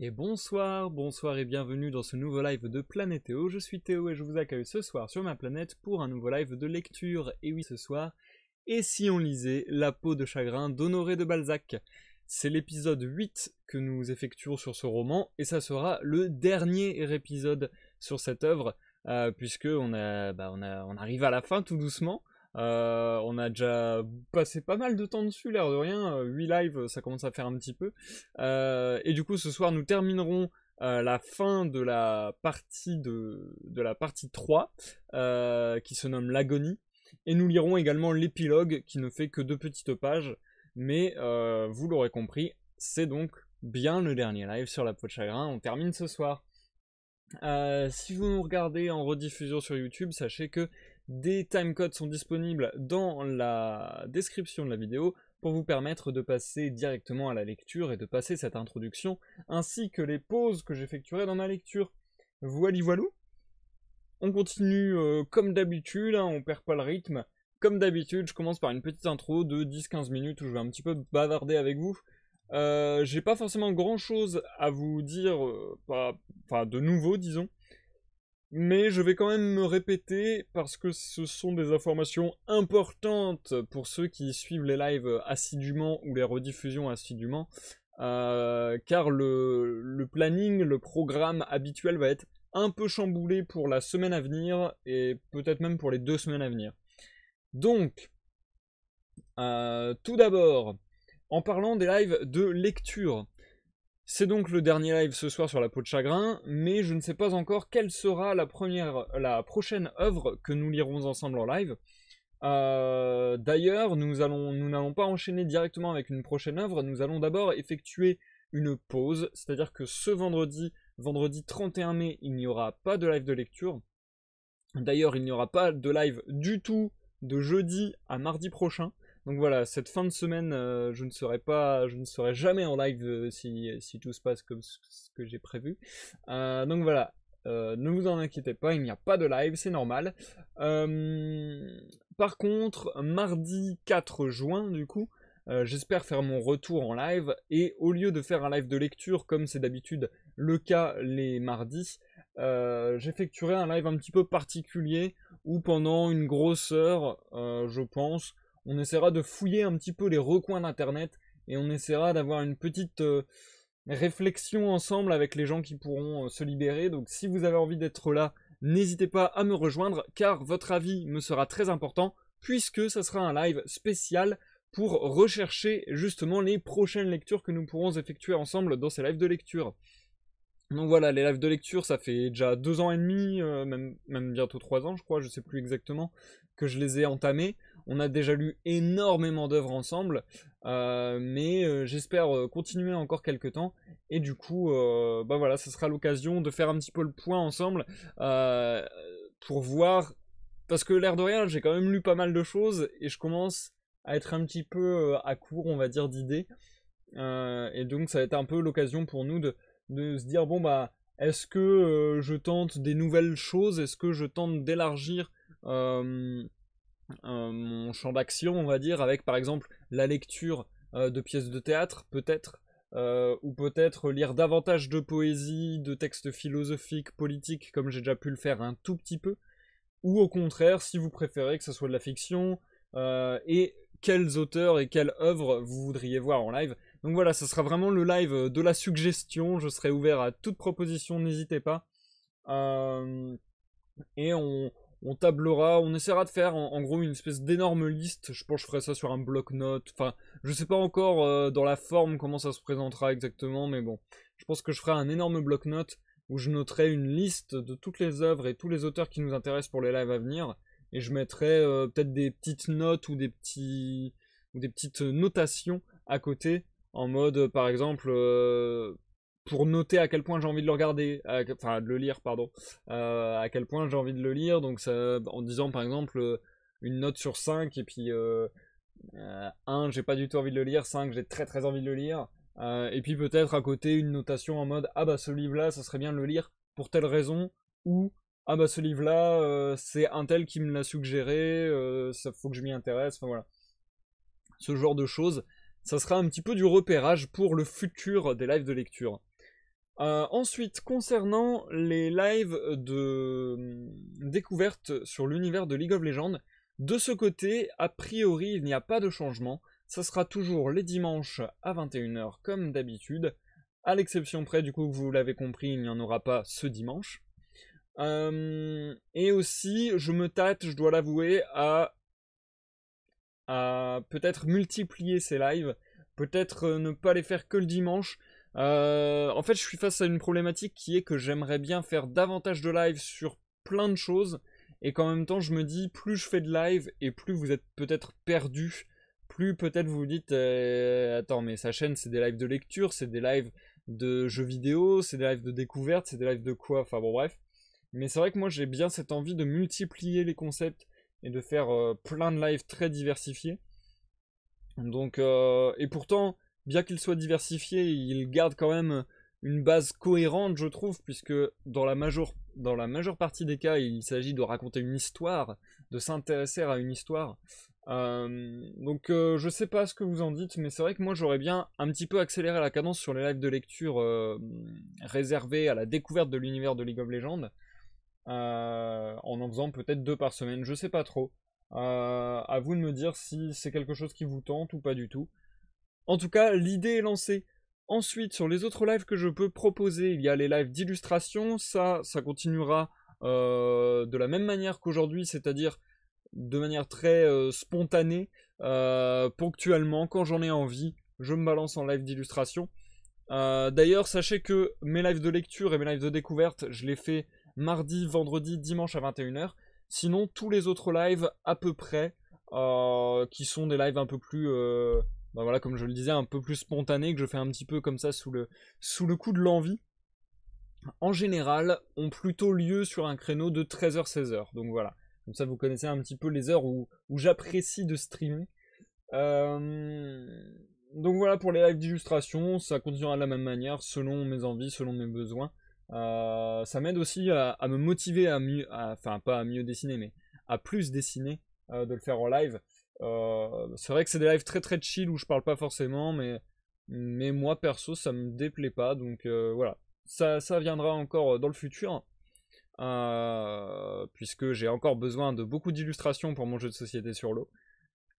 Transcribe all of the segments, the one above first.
Et bonsoir, bonsoir et bienvenue dans ce nouveau live de Planétéo. Je suis Théo et je vous accueille ce soir sur ma planète pour un nouveau live de lecture. Et oui, ce soir, et si on lisait La peau de chagrin d'Honoré de Balzac. C'est l'épisode 8 que nous effectuons sur ce roman et ça sera le dernier épisode sur cette œuvre puisque on arrive à la fin tout doucement. On a déjà passé pas mal de temps dessus, l'air de rien. 8 lives, ça commence à faire un petit peu. Et du coup, ce soir, nous terminerons la fin de la partie, de la partie 3, qui se nomme L'Agonie. Et nous lirons également l'épilogue, qui ne fait que 2 petites pages. Mais vous l'aurez compris, c'est donc bien le dernier live sur la peau de chagrin. On termine ce soir. Si vous nous regardez en rediffusion sur YouTube, sachez que des timecodes sont disponibles dans la description de la vidéo pour vous permettre de passer directement à la lecture et de passer cette introduction, ainsi que les pauses que j'effectuerai dans ma lecture. Voili voilou. On continue comme d'habitude, hein, on perd pas le rythme. Comme d'habitude, je commence par une petite intro de 10-15 minutes où je vais un petit peu bavarder avec vous. J'ai pas forcément grand chose à vous dire, de nouveau, disons. Mais je vais quand même me répéter parce que ce sont des informations importantes pour ceux qui suivent les lives assidûment ou les rediffusions assidûment. Car le planning, le programme habituel va être un peu chamboulé pour la semaine à venir et peut-être même pour les 2 semaines à venir. Donc, tout d'abord, en parlant des lives de lecture. C'est donc le dernier live ce soir sur la peau de chagrin, mais je ne sais pas encore quelle sera la prochaine œuvre que nous lirons ensemble en live. D'ailleurs, nous n'allons pas enchaîner directement avec une prochaine œuvre, nous allons d'abord effectuer une pause, c'est-à-dire que ce vendredi 31 mai, il n'y aura pas de live de lecture. D'ailleurs, il n'y aura pas de live du tout de jeudi à mardi prochain. Donc voilà, cette fin de semaine, je ne serai jamais en live si tout se passe comme ce que j'ai prévu. Donc voilà, ne vous en inquiétez pas, il n'y a pas de live, c'est normal. Par contre, mardi 4 juin, du coup, j'espère faire mon retour en live. Et au lieu de faire un live de lecture, comme c'est d'habitude le cas les mardis, j'effectuerai un live un petit peu particulier où pendant une grosse heure, je pense, on essaiera de fouiller un petit peu les recoins d'internet et on essaiera d'avoir une petite réflexion ensemble avec les gens qui pourront se libérer. Donc si vous avez envie d'être là, n'hésitez pas à me rejoindre car votre avis me sera très important puisque ça sera un live spécial pour rechercher justement les prochaines lectures que nous pourrons effectuer ensemble dans ces lives de lecture. Donc voilà, les lives de lecture, ça fait déjà 2 ans et demi, même bientôt 3 ans, je crois, je sais plus exactement, que je les ai entamés. On a déjà lu énormément d'œuvres ensemble, mais j'espère continuer encore quelques temps. Et du coup, voilà, ce sera l'occasion de faire un petit peu le point ensemble pour voir. Parce que l'air de rien, j'ai quand même lu pas mal de choses et je commence à être un petit peu à court, on va dire, d'idées. Et donc, ça va être un peu l'occasion pour nous de se dire bon bah est-ce que je tente des nouvelles choses, est-ce que je tente d'élargir mon champ d'action on va dire avec par exemple la lecture de pièces de théâtre peut-être ou peut-être lire davantage de poésie, de textes philosophiques, politiques comme j'ai déjà pu le faire un tout petit peu, ou au contraire si vous préférez que ce soit de la fiction et quels auteurs et quelles œuvres vous voudriez voir en live. Donc voilà, ce sera vraiment le live de la suggestion, je serai ouvert à toute proposition, n'hésitez pas. Et on tablera, on essaiera de faire en gros une espèce d'énorme liste, je pense que je ferai ça sur un bloc-notes, enfin je sais pas encore dans la forme comment ça se présentera exactement, mais bon, je pense que je ferai un énorme bloc-notes où je noterai une liste de toutes les œuvres et tous les auteurs qui nous intéressent pour les lives à venir, et je mettrai peut-être des petites notes ou des petites notations à côté en mode par exemple pour noter à quel point j'ai envie de le regarder, enfin de le lire pardon, à quel point j'ai envie de le lire, donc ça, en disant par exemple une note sur 5 et puis 1 j'ai pas du tout envie de le lire, 5 j'ai très très envie de le lire, et puis peut-être à côté une notation en mode ah bah ce livre là ça serait bien de le lire pour telle raison, ou ah bah ce livre là c'est un tel qui me l'a suggéré, ça faut que je m'y intéresse, enfin voilà, ce genre de choses. Ça sera un petit peu du repérage pour le futur des lives de lecture. Ensuite, concernant les lives de découverte sur l'univers de League of Legends, de ce côté, a priori, il n'y a pas de changement. Ça sera toujours les dimanches à 21 h comme d'habitude. À l'exception près, du coup, que vous l'avez compris, il n'y en aura pas ce dimanche. Et aussi, je me tâte, je dois l'avouer, à peut-être multiplier ces lives, peut-être ne pas les faire que le dimanche. En fait, je suis face à une problématique qui est que j'aimerais bien faire davantage de lives sur plein de choses, et qu'en même temps, je me dis, plus je fais de live, et plus vous êtes peut-être perdu, plus peut-être vous vous dites, attends, mais sa chaîne, c'est des lives de lecture, c'est des lives de jeux vidéo, c'est des lives de découverte, c'est des lives de quoi, enfin bon bref. Mais c'est vrai que moi, j'ai bien cette envie de multiplier les concepts, et de faire plein de lives très diversifiés. Donc, et pourtant, bien qu'il soit diversifié, il garde quand même une base cohérente, je trouve, puisque dans la majeure partie des cas, il s'agit de raconter une histoire, de s'intéresser à une histoire. Donc, je sais pas ce que vous en dites, mais c'est vrai que moi j'aurais bien un petit peu accéléré la cadence sur les lives de lecture réservés à la découverte de l'univers de League of Legends. En faisant peut-être 2 par semaine, je sais pas trop. À vous de me dire si c'est quelque chose qui vous tente ou pas du tout. En tout cas, l'idée est lancée. Ensuite, sur les autres lives que je peux proposer, il y a les lives d'illustration. Ça continuera de la même manière qu'aujourd'hui, c'est-à-dire de manière très spontanée, ponctuellement, quand j'en ai envie, je me balance en live d'illustration. D'ailleurs, sachez que mes lives de lecture et mes lives de découverte, je les fais mardi, vendredi, dimanche à 21 h. Sinon, tous les autres lives, à peu près, qui sont des lives un peu plus, ben voilà, comme je le disais, un peu plus spontanés, que je fais un petit peu comme ça sous le coup de l'envie, en général, ont plutôt lieu sur un créneau de 13 h-16 h. Donc voilà, comme ça vous connaissez un petit peu les heures où j'apprécie de streamer. Donc voilà pour les lives d'illustration, ça continuera de la même manière, selon mes envies, selon mes besoins. Ça m'aide aussi à me motiver à mieux, enfin pas à mieux dessiner, mais à plus dessiner, de le faire en live. C'est vrai que c'est des lives très très chill où je parle pas forcément, mais moi perso ça me déplaît pas, donc voilà. Ça viendra encore dans le futur, puisque j'ai encore besoin de beaucoup d'illustrations pour mon jeu de société sur l'eau.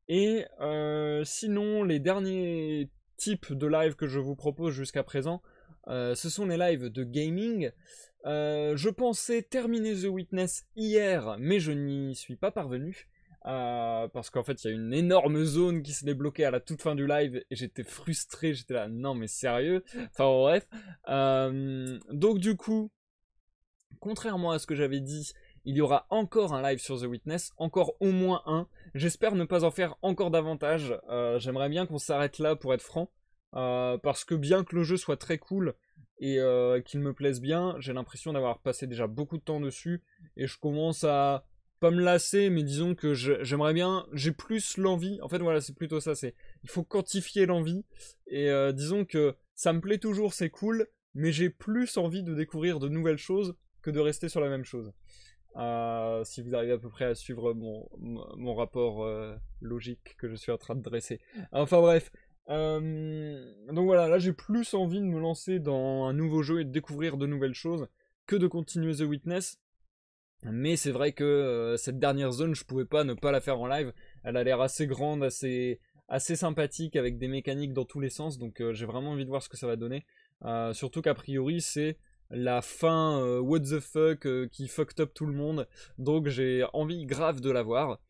Et sinon, les derniers types de live que je vous propose jusqu'à présent, ce sont les lives de gaming. Je pensais terminer The Witness hier, mais je n'y suis pas parvenu. Parce qu'en fait, il y a une énorme zone qui se débloquait à la toute fin du live et j'étais frustré. J'étais là, non mais sérieux. Enfin bref. Donc du coup, contrairement à ce que j'avais dit, il y aura encore un live sur The Witness, encore au moins un. J'espère ne pas en faire encore davantage. J'aimerais bien qu'on s'arrête là pour être franc. Parce que bien que le jeu soit très cool et qu'il me plaise bien, j'ai l'impression d'avoir passé déjà beaucoup de temps dessus. Et je commence à pas me lasser, mais disons que j'aimerais bien, j'ai plus l'envie. En fait voilà, c'est plutôt ça, il faut quantifier l'envie. Et disons que ça me plaît toujours, c'est cool, mais j'ai plus envie de découvrir de nouvelles choses que de rester sur la même chose. Si vous arrivez à peu près à suivre mon rapport logique que je suis en train de dresser. Enfin bref. Donc voilà, là j'ai plus envie de me lancer dans un nouveau jeu et de découvrir de nouvelles choses que de continuer The Witness. Mais c'est vrai que cette dernière zone, je pouvais pas ne pas la faire en live. Elle a l'air assez grande, assez sympathique, avec des mécaniques dans tous les sens. Donc j'ai vraiment envie de voir ce que ça va donner. Surtout qu'a priori, c'est la fin what the fuck qui fucked up tout le monde. Donc j'ai envie grave de la voir.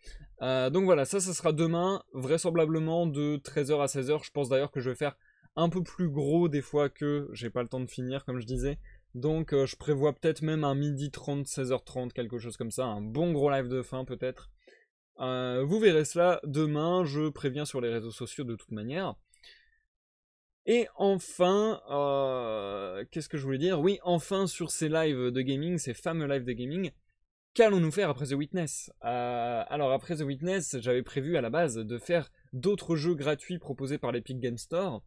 Donc voilà, ça sera demain, vraisemblablement de 13 h à 16 h. Je pense d'ailleurs que je vais faire un peu plus gros des fois que j'ai pas le temps de finir, comme je disais. Donc je prévois peut-être même un midi 30, 16h30, quelque chose comme ça, un bon gros live de fin peut-être. Vous verrez cela demain, je préviens sur les réseaux sociaux de toute manière. Et enfin, qu'est-ce que je voulais dire? Oui, enfin sur ces lives de gaming, ces fameux lives de gaming, qu'allons-nous faire après The Witness? Alors après The Witness, j'avais prévu à la base de faire d'autres jeux gratuits proposés par l'Epic Game Store,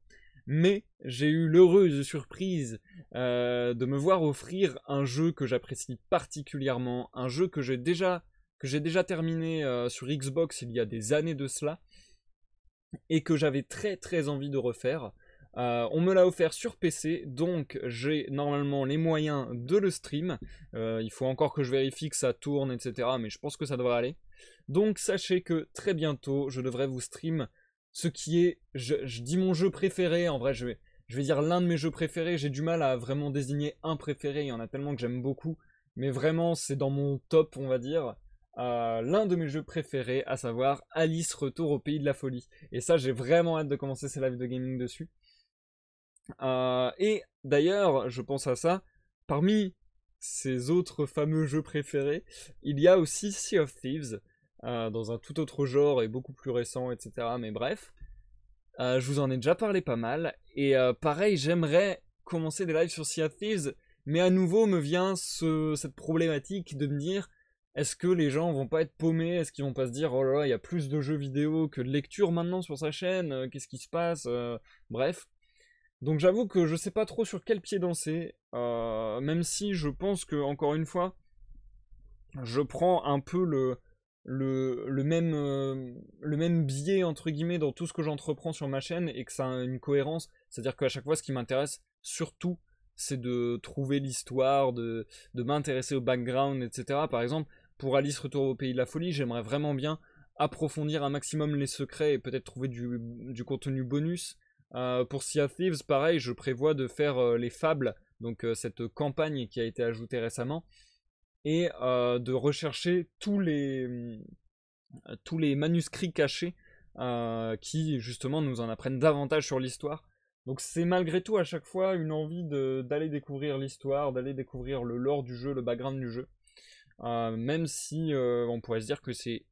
mais j'ai eu l'heureuse surprise de me voir offrir un jeu que j'apprécie particulièrement, un jeu que j'ai déjà terminé sur Xbox il y a des années de cela, et que j'avais très très envie de refaire. On me l'a offert sur PC, donc j'ai normalement les moyens de le stream. Il faut encore que je vérifie que ça tourne, etc. Mais je pense que ça devrait aller. Donc sachez que très bientôt, je devrais vous stream ce qui est, je dis mon jeu préféré. En vrai, je vais dire l'un de mes jeux préférés. J'ai du mal à vraiment désigner un préféré. Il y en a tellement que j'aime beaucoup. Mais vraiment, c'est dans mon top, on va dire. L'un de mes jeux préférés, à savoir Alice Retour au Pays de la Folie. Et ça, j'ai vraiment hâte de commencer ces lives de gaming dessus. Et d'ailleurs, je pense à ça, parmi ces autres fameux jeux préférés, il y a aussi Sea of Thieves, dans un tout autre genre et beaucoup plus récent, etc. Mais bref, je vous en ai déjà parlé pas mal. Et pareil, j'aimerais commencer des lives sur Sea of Thieves, mais à nouveau me vient cette problématique de me dire, est-ce que les gens vont pas être paumés? Est-ce qu'ils vont pas se dire, oh là là, il y a plus de jeux vidéo que de lecture maintenant sur sa chaîne, qu'est-ce qui se passe? Bref. Donc j'avoue que je sais pas trop sur quel pied danser, même si je pense que, encore une fois, je prends un peu le même biais, entre guillemets, dans tout ce que j'entreprends sur ma chaîne, et que ça a une cohérence, c'est-à-dire qu'à chaque fois, ce qui m'intéresse, surtout, c'est de trouver l'histoire, de m'intéresser au background, etc. Par exemple, pour Alice Retour au Pays de la Folie, j'aimerais vraiment bien approfondir un maximum les secrets et peut-être trouver du contenu bonus. Pour Sea of Thieves, pareil, je prévois de faire les fables, donc cette campagne qui a été ajoutée récemment, et de rechercher tous les manuscrits cachés qui justement nous en apprennent davantage sur l'histoire. Donc c'est malgré tout à chaque fois une envie d'aller découvrir l'histoire, d'aller découvrir le lore du jeu, le background du jeu. Même si on pourrait se dire que c'est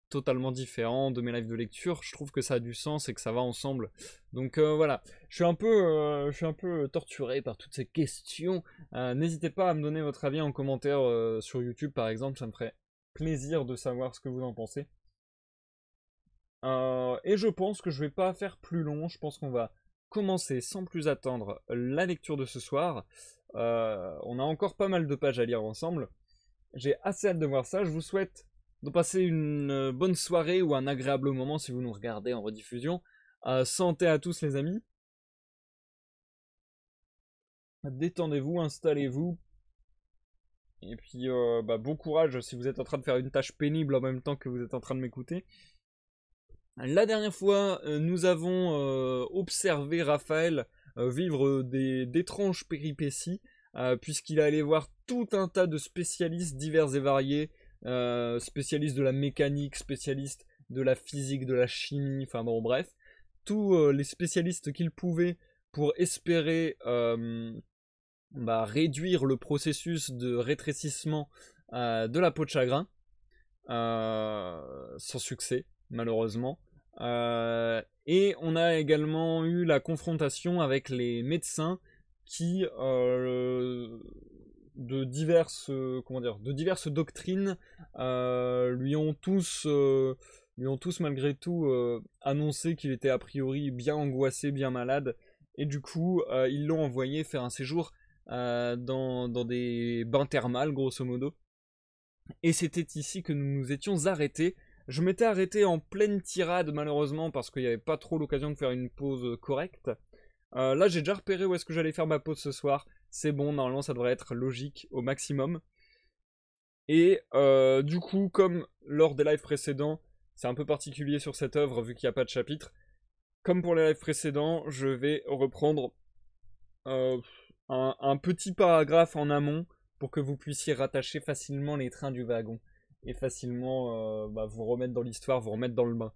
totalement différent de mes lives de lecture, je trouve que ça a du sens et que ça va ensemble. Donc voilà, je suis un peu torturé par toutes ces questions. N'hésitez pas à me donner votre avis en commentaire sur YouTube par exemple, ça me ferait plaisir de savoir ce que vous en pensez. Et je pense que je vais pas faire plus long, je pense qu'on va commencer sans plus attendre la lecture de ce soir. On a encore pas mal de pages à lire ensemble. J'ai assez hâte de voir ça, je vous souhaite de passer une bonne soirée ou un agréable moment si vous nous regardez en rediffusion. Santé à tous les amis. Détendez-vous, installez-vous. Et puis bon courage si vous êtes en train de faire une tâche pénible en même temps que vous êtes en train de m'écouter. La dernière fois, nous avons observé Raphaël vivre d'étranges péripéties, puisqu'il allait voir tout un tas de spécialistes divers et variés, spécialistes de la mécanique, spécialistes de la physique, de la chimie, enfin bon bref, tous les spécialistes qu'il pouvait pour espérer réduire le processus de rétrécissement de la peau de chagrin, sans succès malheureusement. Et on a également eu la confrontation avec les médecins qui de diverses doctrines lui ont tous malgré tout annoncé qu'il était a priori bien angoissé, bien malade, et du coup ils l'ont envoyé faire un séjour dans des bains thermales grosso modo. Et c'était ici que nous nous étions arrêtés. Je m'étais arrêté en pleine tirade malheureusement parce qu'il n'y avait pas trop l'occasion de faire une pause correcte. Là j'ai déjà repéré où est-ce que j'allais faire ma pause ce soir. C'est bon, normalement ça devrait être logique au maximum. Et du coup, comme lors des lives précédents, c'est un peu particulier sur cette œuvre vu qu'il n'y a pas de chapitre. Comme pour les lives précédents, je vais reprendre un petit paragraphe en amont pour que vous puissiez rattacher facilement les trains du wagon et facilement vous remettre dans l'histoire, vous remettre dans le bain.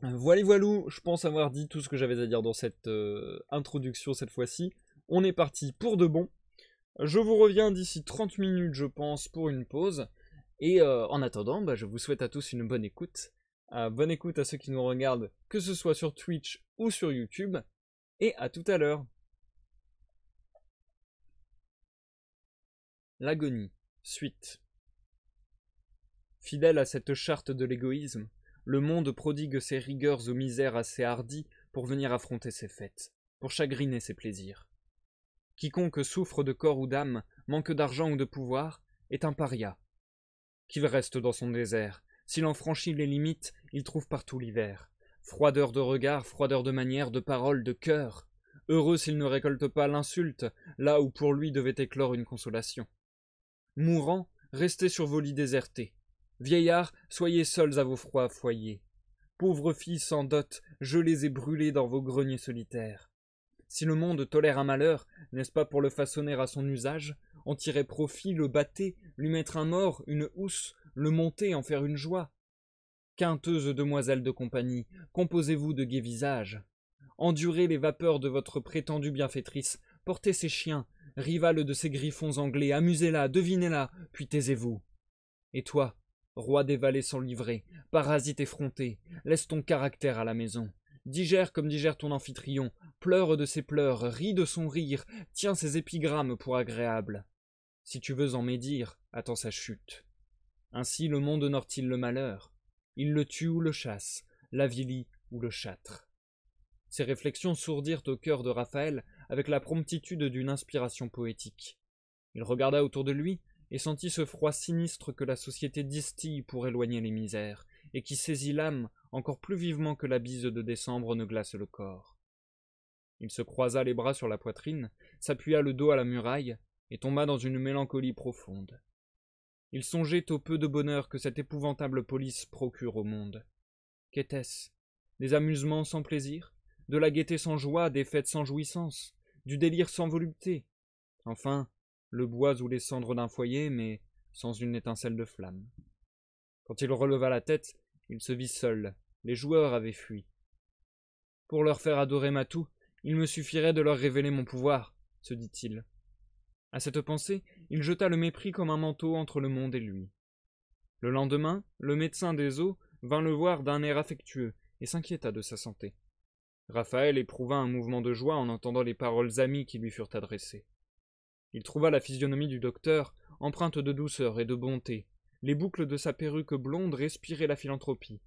Voilà, je pense avoir dit tout ce que j'avais à dire dans cette introduction cette fois-ci. On est parti pour de bon. Je vous reviens d'ici 30 minutes, je pense, pour une pause. Et en attendant, je vous souhaite à tous une bonne écoute. Bonne écoute à ceux qui nous regardent, que ce soit sur Twitch ou sur YouTube. Et à tout à l'heure. L'agonie. Suite. Fidèle à cette charte de l'égoïsme, le monde prodigue ses rigueurs aux misères assez hardies pour venir affronter ses fêtes, pour chagriner ses plaisirs. Quiconque souffre de corps ou d'âme, manque d'argent ou de pouvoir, est un paria. Qu'il reste dans son désert. S'il en franchit les limites, il trouve partout l'hiver. Froideur de regard, froideur de manière, de parole, de cœur. Heureux s'il ne récolte pas l'insulte, là où pour lui devait éclore une consolation. Mourants, restez sur vos lits désertés. Vieillards, soyez seuls à vos froids foyers. Pauvres filles sans dot, gelées et brûlées dans vos greniers solitaires. Si le monde tolère un malheur, n'est-ce pas pour le façonner à son usage, en tirer profit, le battre, lui mettre un mort, une housse, le monter, en faire une joie? Quinteuses demoiselles de compagnie, composez-vous de gais visages. Endurez les vapeurs de votre prétendue bienfaitrice, portez ses chiens, rivale de ces griffons anglais, amusez-la, devinez-la, puis taisez-vous. Et toi, roi des vallées sans livrer, parasite effronté, laisse ton caractère à la maison. Digère comme digère ton amphitryon, pleure de ses pleurs, rit de son rire, tiens ses épigrammes pour agréables. Si tu veux en médire, attends sa chute. Ainsi le monde honore-t-il le malheur? Il le tue ou le chasse, l'avilit ou le châtre. Ces réflexions sourdirent au cœur de Raphaël avec la promptitude d'une inspiration poétique. Il regarda autour de lui et sentit ce froid sinistre que la société distille pour éloigner les misères, et qui saisit l'âme encore plus vivement que la bise de décembre ne glace le corps. Il se croisa les bras sur la poitrine, s'appuya le dos à la muraille, et tomba dans une mélancolie profonde. Il songeait au peu de bonheur que cette épouvantable police procure au monde. Qu'était-ce? Des amusements sans plaisir? De la gaieté sans joie, des fêtes sans jouissance? Du délire sans volupté? Enfin, le bois ou les cendres d'un foyer, mais sans une étincelle de flamme. Quand il releva la tête, il se vit seul. Les joueurs avaient fui. Pour leur faire adorer Matou, il me suffirait de leur révéler mon pouvoir, se dit-il. À cette pensée, il jeta le mépris comme un manteau entre le monde et lui. Le lendemain, le médecin des eaux vint le voir d'un air affectueux et s'inquiéta de sa santé. Raphaël éprouva un mouvement de joie en entendant les paroles amies qui lui furent adressées. Il trouva la physionomie du docteur empreinte de douceur et de bonté. Les boucles de sa perruque blonde respiraient la philanthropie.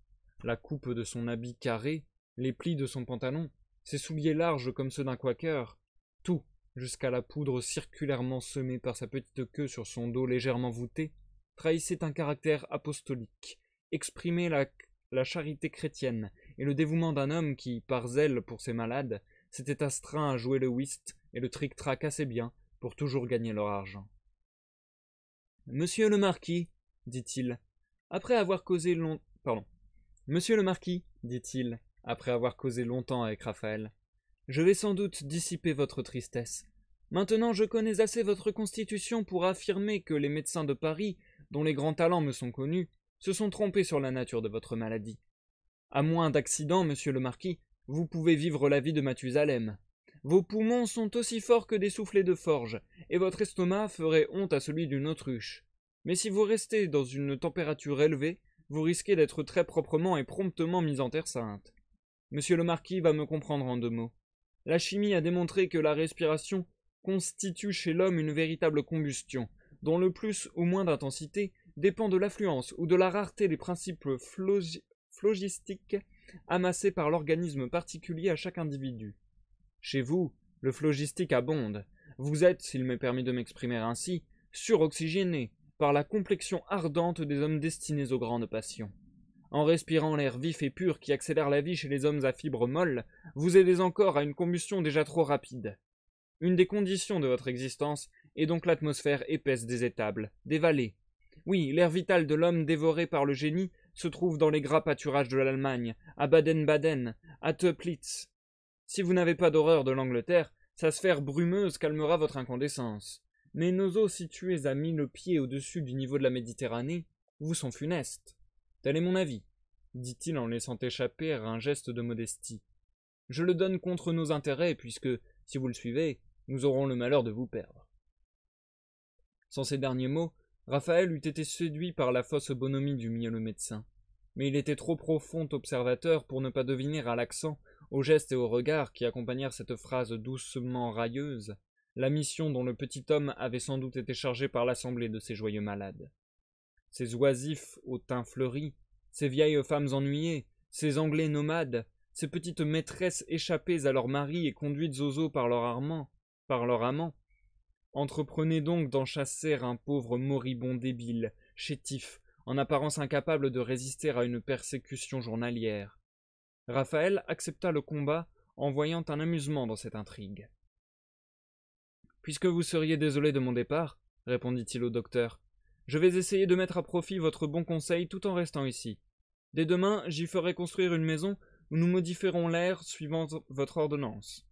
La coupe de son habit carré, les plis de son pantalon, ses souliers larges comme ceux d'un quaker, tout, jusqu'à la poudre circulairement semée par sa petite queue sur son dos légèrement voûté, trahissait un caractère apostolique, exprimait la charité chrétienne et le dévouement d'un homme qui, par zèle pour ses malades, s'était astreint à jouer le whist et le tric-trac assez bien pour toujours gagner leur argent. « Monsieur le marquis, dit-il, après avoir causé Monsieur le marquis, dit-il, après avoir causé longtemps avec Raphaël, je vais sans doute dissiper votre tristesse. Maintenant je connais assez votre constitution pour affirmer que les médecins de Paris, dont les grands talents me sont connus, se sont trompés sur la nature de votre maladie. À moins d'accident, monsieur le marquis, vous pouvez vivre la vie de Mathusalem. Vos poumons sont aussi forts que des soufflets de forge, et votre estomac ferait honte à celui d'une autruche. Mais si vous restez dans une température élevée, vous risquez d'être très proprement et promptement mis en terre sainte. Monsieur le marquis va me comprendre en 2 mots. La chimie a démontré que la respiration constitue chez l'homme une véritable combustion, dont le plus ou moins d'intensité dépend de l'affluence ou de la rareté des principes phlogistiques amassés par l'organisme particulier à chaque individu. Chez vous, le phlogistique abonde. Vous êtes, s'il m'est permis de m'exprimer ainsi, suroxygéné par la complexion ardente des hommes destinés aux grandes passions. En respirant l'air vif et pur qui accélère la vie chez les hommes à fibres molles, vous aidez encore à une combustion déjà trop rapide. Une des conditions de votre existence est donc l'atmosphère épaisse des étables, des vallées. Oui, l'air vital de l'homme dévoré par le génie se trouve dans les gras pâturages de l'Allemagne, à Baden-Baden, à Töplitz. Si vous n'avez pas d'horreur de l'Angleterre, sa sphère brumeuse calmera votre incandescence. Mais nos eaux situées à 1000 pieds au-dessus du niveau de la Méditerranée vous sont funestes. Tel est mon avis, dit-il en laissant échapper un geste de modestie. Je le donne contre nos intérêts, puisque, si vous le suivez, nous aurons le malheur de vous perdre. Sans ces derniers mots, Raphaël eût été séduit par la fausse bonhomie du mielleux médecin. Mais il était trop profond observateur pour ne pas deviner à l'accent, aux gestes et aux regards qui accompagnèrent cette phrase doucement railleuse, la mission dont le petit homme avait sans doute été chargé par l'assemblée de ces joyeux malades. Ces oisifs au teint fleuri, ces vieilles femmes ennuyées, ces Anglais nomades, ces petites maîtresses échappées à leurs maris et conduites aux eaux par leur amant, entreprenaient donc d'en chasser un pauvre moribond débile, chétif, en apparence incapable de résister à une persécution journalière. Raphaël accepta le combat en voyant un amusement dans cette intrigue. « Puisque vous seriez désolé de mon départ, répondit-il au docteur, je vais essayer de mettre à profit votre bon conseil tout en restant ici. Dès demain, j'y ferai construire une maison où nous modifierons l'air suivant votre ordonnance. »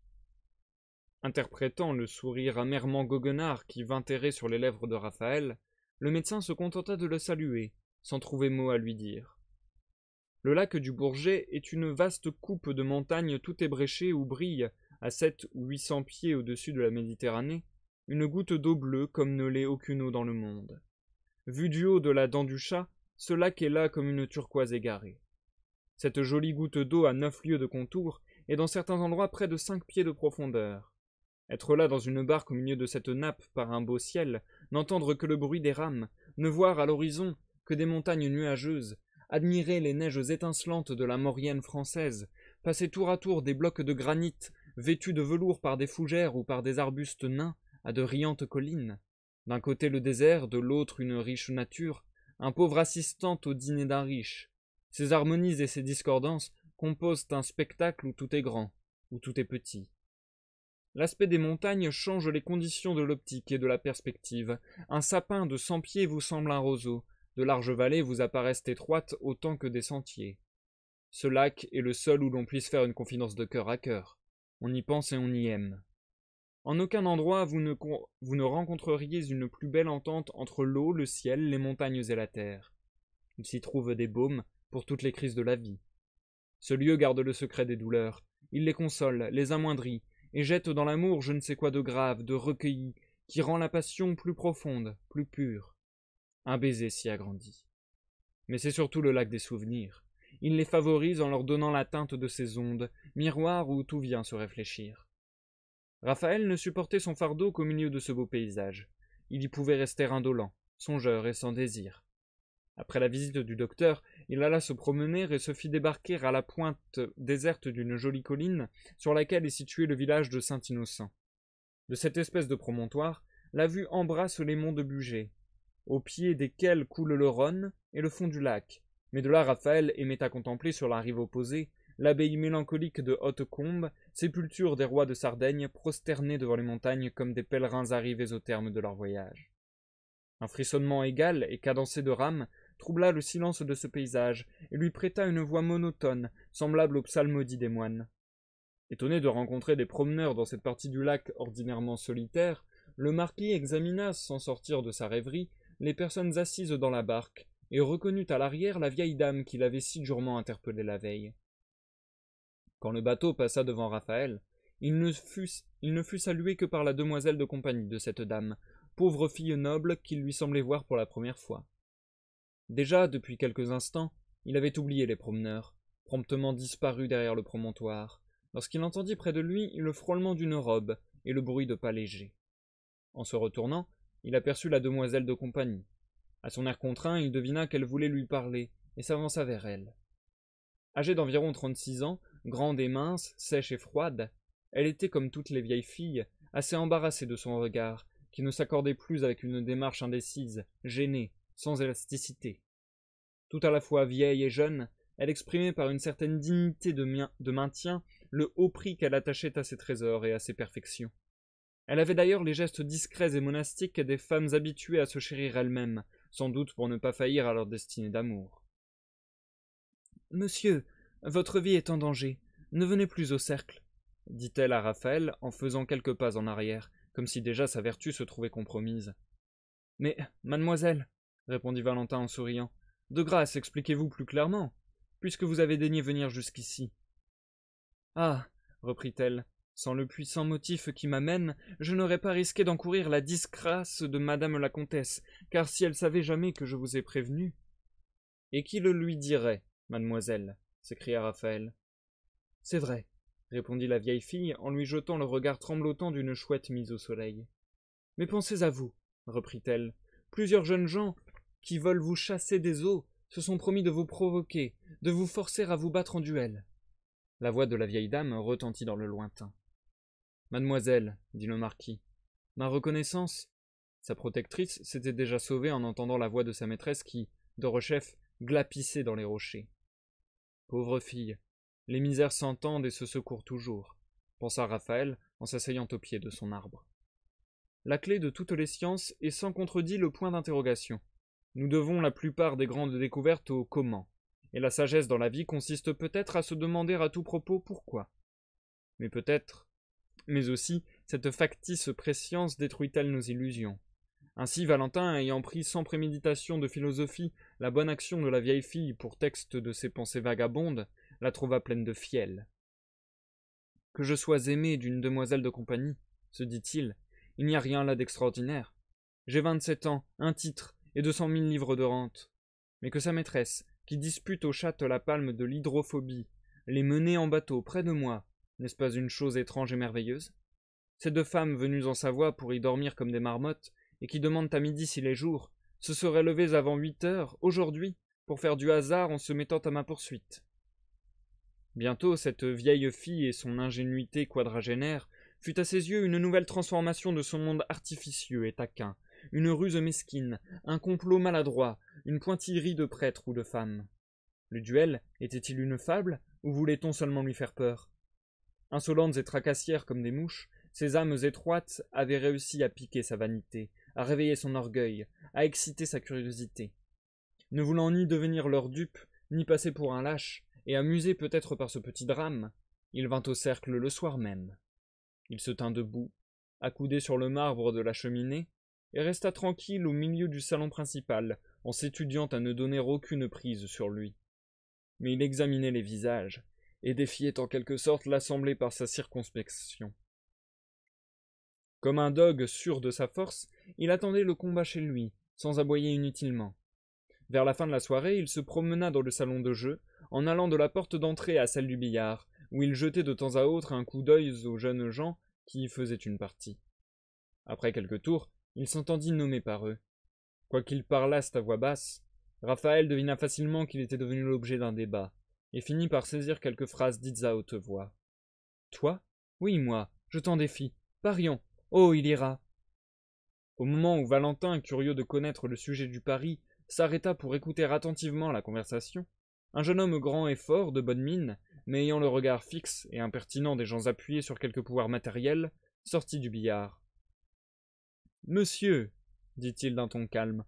Interprétant le sourire amèrement goguenard qui vint errer sur les lèvres de Raphaël, le médecin se contenta de le saluer, sans trouver mot à lui dire. Le lac du Bourget est une vaste coupe de montagnes tout ébréchée où brille, à 700 ou 800 pieds au-dessus de la Méditerranée, une goutte d'eau bleue comme ne l'est aucune eau dans le monde. Vu du haut de la dent du chat, ce lac est là comme une turquoise égarée. Cette jolie goutte d'eau a 9 lieues de contour et dans certains endroits près de 5 pieds de profondeur. Être là dans une barque au milieu de cette nappe par un beau ciel, n'entendre que le bruit des rames, ne voir à l'horizon que des montagnes nuageuses, admirer les neiges étincelantes de la Maurienne française, passer tour à tour des blocs de granit vêtus de velours par des fougères ou par des arbustes nains à de riantes collines, d'un côté le désert, de l'autre une riche nature, un pauvre assistant au dîner d'un riche. Ces harmonies et ces discordances composent un spectacle où tout est grand, où tout est petit. L'aspect des montagnes change les conditions de l'optique et de la perspective. Un sapin de 100 pieds vous semble un roseau, de larges vallées vous apparaissent étroites autant que des sentiers. Ce lac est le seul où l'on puisse faire une confidence de cœur à cœur. On y pense et on y aime. En aucun endroit vous ne rencontreriez une plus belle entente entre l'eau, le ciel, les montagnes et la terre. Il s'y trouve des baumes pour toutes les crises de la vie. Ce lieu garde le secret des douleurs, il les console, les amoindrit, et jette dans l'amour je ne sais quoi de grave, de recueilli, qui rend la passion plus profonde, plus pure. Un baiser s'y agrandit. Mais c'est surtout le lac des souvenirs. Il les favorise en leur donnant la teinte de ses ondes, miroir où tout vient se réfléchir. Raphaël ne supportait son fardeau qu'au milieu de ce beau paysage. Il y pouvait rester indolent, songeur et sans désir. Après la visite du docteur, il alla se promener et se fit débarquer à la pointe déserte d'une jolie colline sur laquelle est situé le village de Saint-Innocent. De cette espèce de promontoire, la vue embrasse les monts de Bugey, au pied desquels coule le Rhône et le fond du lac, mais de là Raphaël aimait à contempler sur la rive opposée l'abbaye mélancolique de Hautecombe, sépulture des rois de Sardaigne prosternés devant les montagnes comme des pèlerins arrivés au terme de leur voyage. Un frissonnement égal et cadencé de rames troubla le silence de ce paysage et lui prêta une voix monotone, semblable au psalmodie des moines. Étonné de rencontrer des promeneurs dans cette partie du lac ordinairement solitaire, le marquis examina, sans sortir de sa rêverie, les personnes assises dans la barque, et reconnut à l'arrière la vieille dame qui l'avait si durement interpellé la veille. Quand le bateau passa devant Raphaël, il ne fut salué que par la demoiselle de compagnie de cette dame, pauvre fille noble qu'il lui semblait voir pour la première fois. Déjà, depuis quelques instants, il avait oublié les promeneurs, promptement disparus derrière le promontoire, lorsqu'il entendit près de lui le frôlement d'une robe et le bruit de pas légers. En se retournant, il aperçut la demoiselle de compagnie. À son air contraint, il devina qu'elle voulait lui parler, et s'avança vers elle. Âgée d'environ 36 ans, grande et mince, sèche et froide, elle était, comme toutes les vieilles filles, assez embarrassée de son regard, qui ne s'accordait plus avec une démarche indécise, gênée, sans élasticité. Tout à la fois vieille et jeune, elle exprimait par une certaine dignité de maintien le haut prix qu'elle attachait à ses trésors et à ses perfections. Elle avait d'ailleurs les gestes discrets et monastiques des femmes habituées à se chérir elles-mêmes, sans doute pour ne pas faillir à leur destinée d'amour. « Monsieur, votre vie est en danger. Ne venez plus au cercle, » dit-elle à Raphaël en faisant quelques pas en arrière, comme si déjà sa vertu se trouvait compromise. « Mais, mademoiselle, » répondit Valentin en souriant, « de grâce, expliquez-vous plus clairement, puisque vous avez daigné venir jusqu'ici. »« Ah, reprit-elle, sans le puissant motif qui m'amène, je n'aurais pas risqué d'encourir la disgrâce de madame la comtesse, car si elle savait jamais que je vous ai prévenu... »« Et qui le lui dirait, mademoiselle ?» s'écria Raphaël. « C'est vrai, » répondit la vieille fille en lui jetant le regard tremblotant d'une chouette mise au soleil. « Mais pensez à vous, reprit-elle. Plusieurs jeunes gens qui veulent vous chasser des eaux se sont promis de vous provoquer, de vous forcer à vous battre en duel. » La voix de la vieille dame retentit dans le lointain. « Mademoiselle, dit le marquis, ma reconnaissance. » Sa protectrice s'était déjà sauvée en entendant la voix de sa maîtresse qui, de rechef, glapissait dans les rochers. « Pauvre fille, Les misères s'entendent et se secourent toujours, pensa Raphaël en s'asseyant au pied de son arbre. La clé de toutes les sciences est sans contredit le point d'interrogation. Nous devons la plupart des grandes découvertes au comment, et la sagesse dans la vie consiste peut-être à se demander à tout propos pourquoi. Mais aussi, cette factice prescience détruit-elle nos illusions. Ainsi, Valentin, ayant pris sans préméditation de philosophie la bonne action de la vieille fille pour texte de ses pensées vagabondes, la trouva pleine de fiel. « Que je sois aimé d'une demoiselle de compagnie, se dit-il, il n'y a rien là d'extraordinaire. J'ai 27 ans, un titre et 200 000 livres de rente. Mais que sa maîtresse, qui dispute aux chattes la palme de l'hydrophobie, les mener en bateau près de moi, n'est-ce pas une chose étrange et merveilleuse? Ces deux femmes venues en Savoie pour y dormir comme des marmottes, et qui demandent à midi s'il est jour, se seraient levées avant 8 heures, aujourd'hui, pour faire du hasard en se mettant à ma poursuite. » Bientôt, cette vieille fille et son ingénuité quadragénaire fut à ses yeux une nouvelle transformation de son monde artificieux et taquin, une ruse mesquine, un complot maladroit, une pointillerie de prêtre ou de femme. Le duel était-il une fable, ou voulait-on seulement lui faire peur? Insolentes et tracassières comme des mouches, ces âmes étroites avaient réussi à piquer sa vanité, à réveiller son orgueil, à exciter sa curiosité. Ne voulant ni devenir leur dupe, ni passer pour un lâche, et amusé peut-être par ce petit drame, il vint au cercle le soir même. Il se tint debout, accoudé sur le marbre de la cheminée, et resta tranquille au milieu du salon principal, en s'étudiant à ne donner aucune prise sur lui. Mais il examinait les visages, et défiait en quelque sorte l'assemblée par sa circonspection. Comme un dogue sûr de sa force, il attendait le combat chez lui, sans aboyer inutilement. Vers la fin de la soirée, il se promena dans le salon de jeu, en allant de la porte d'entrée à celle du billard, où il jetait de temps à autre un coup d'œil aux jeunes gens qui y faisaient une partie. Après quelques tours, il s'entendit nommer par eux. Quoiqu'ils parlassent à voix basse, Raphaël devina facilement qu'il était devenu l'objet d'un débat, et finit par saisir quelques phrases dites à haute voix. « Toi? Oui, moi, je t'en défie. Parions. Oh, il ira. » Au moment où Valentin, curieux de connaître le sujet du pari, s'arrêta pour écouter attentivement la conversation, un jeune homme grand et fort, de bonne mine, mais ayant le regard fixe et impertinent des gens appuyés sur quelque pouvoir matériel, sortit du billard. « Monsieur, dit-il d'un ton calme,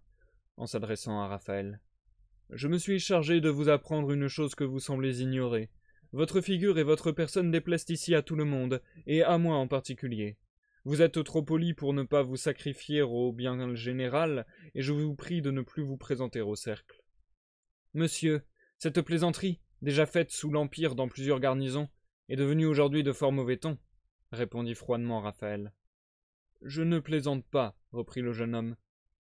en s'adressant à Raphaël, je me suis chargé de vous apprendre une chose que vous semblez ignorer. Votre figure et votre personne déplaisent ici à tout le monde, et à moi en particulier. Vous êtes trop poli pour ne pas vous sacrifier au bien général, et je vous prie de ne plus vous présenter au cercle. Monsieur, cette plaisanterie, déjà faite sous l'Empire dans plusieurs garnisons, est devenue aujourd'hui de fort mauvais ton, répondit froidement Raphaël. Je ne plaisante pas, reprit le jeune homme.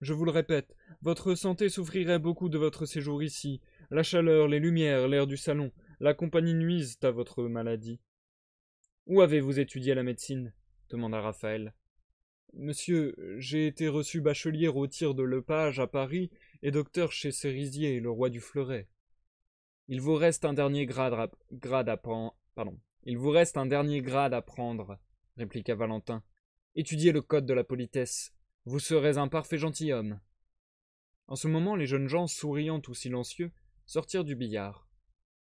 Je vous le répète, votre santé souffrirait beaucoup de votre séjour ici. La chaleur, les lumières, l'air du salon, la compagnie nuisent à votre maladie. Où avez-vous étudié la médecine? Demanda Raphaël. Monsieur, j'ai été reçu bachelier au tir de Lepage à Paris et docteur chez Cérisier, le roi du Fleuret. Il vous reste un dernier grade à prendre, répliqua Valentin. Étudiez le code de la politesse. Vous serez un parfait gentilhomme. En ce moment, les jeunes gens, souriants ou silencieux, sortirent du billard.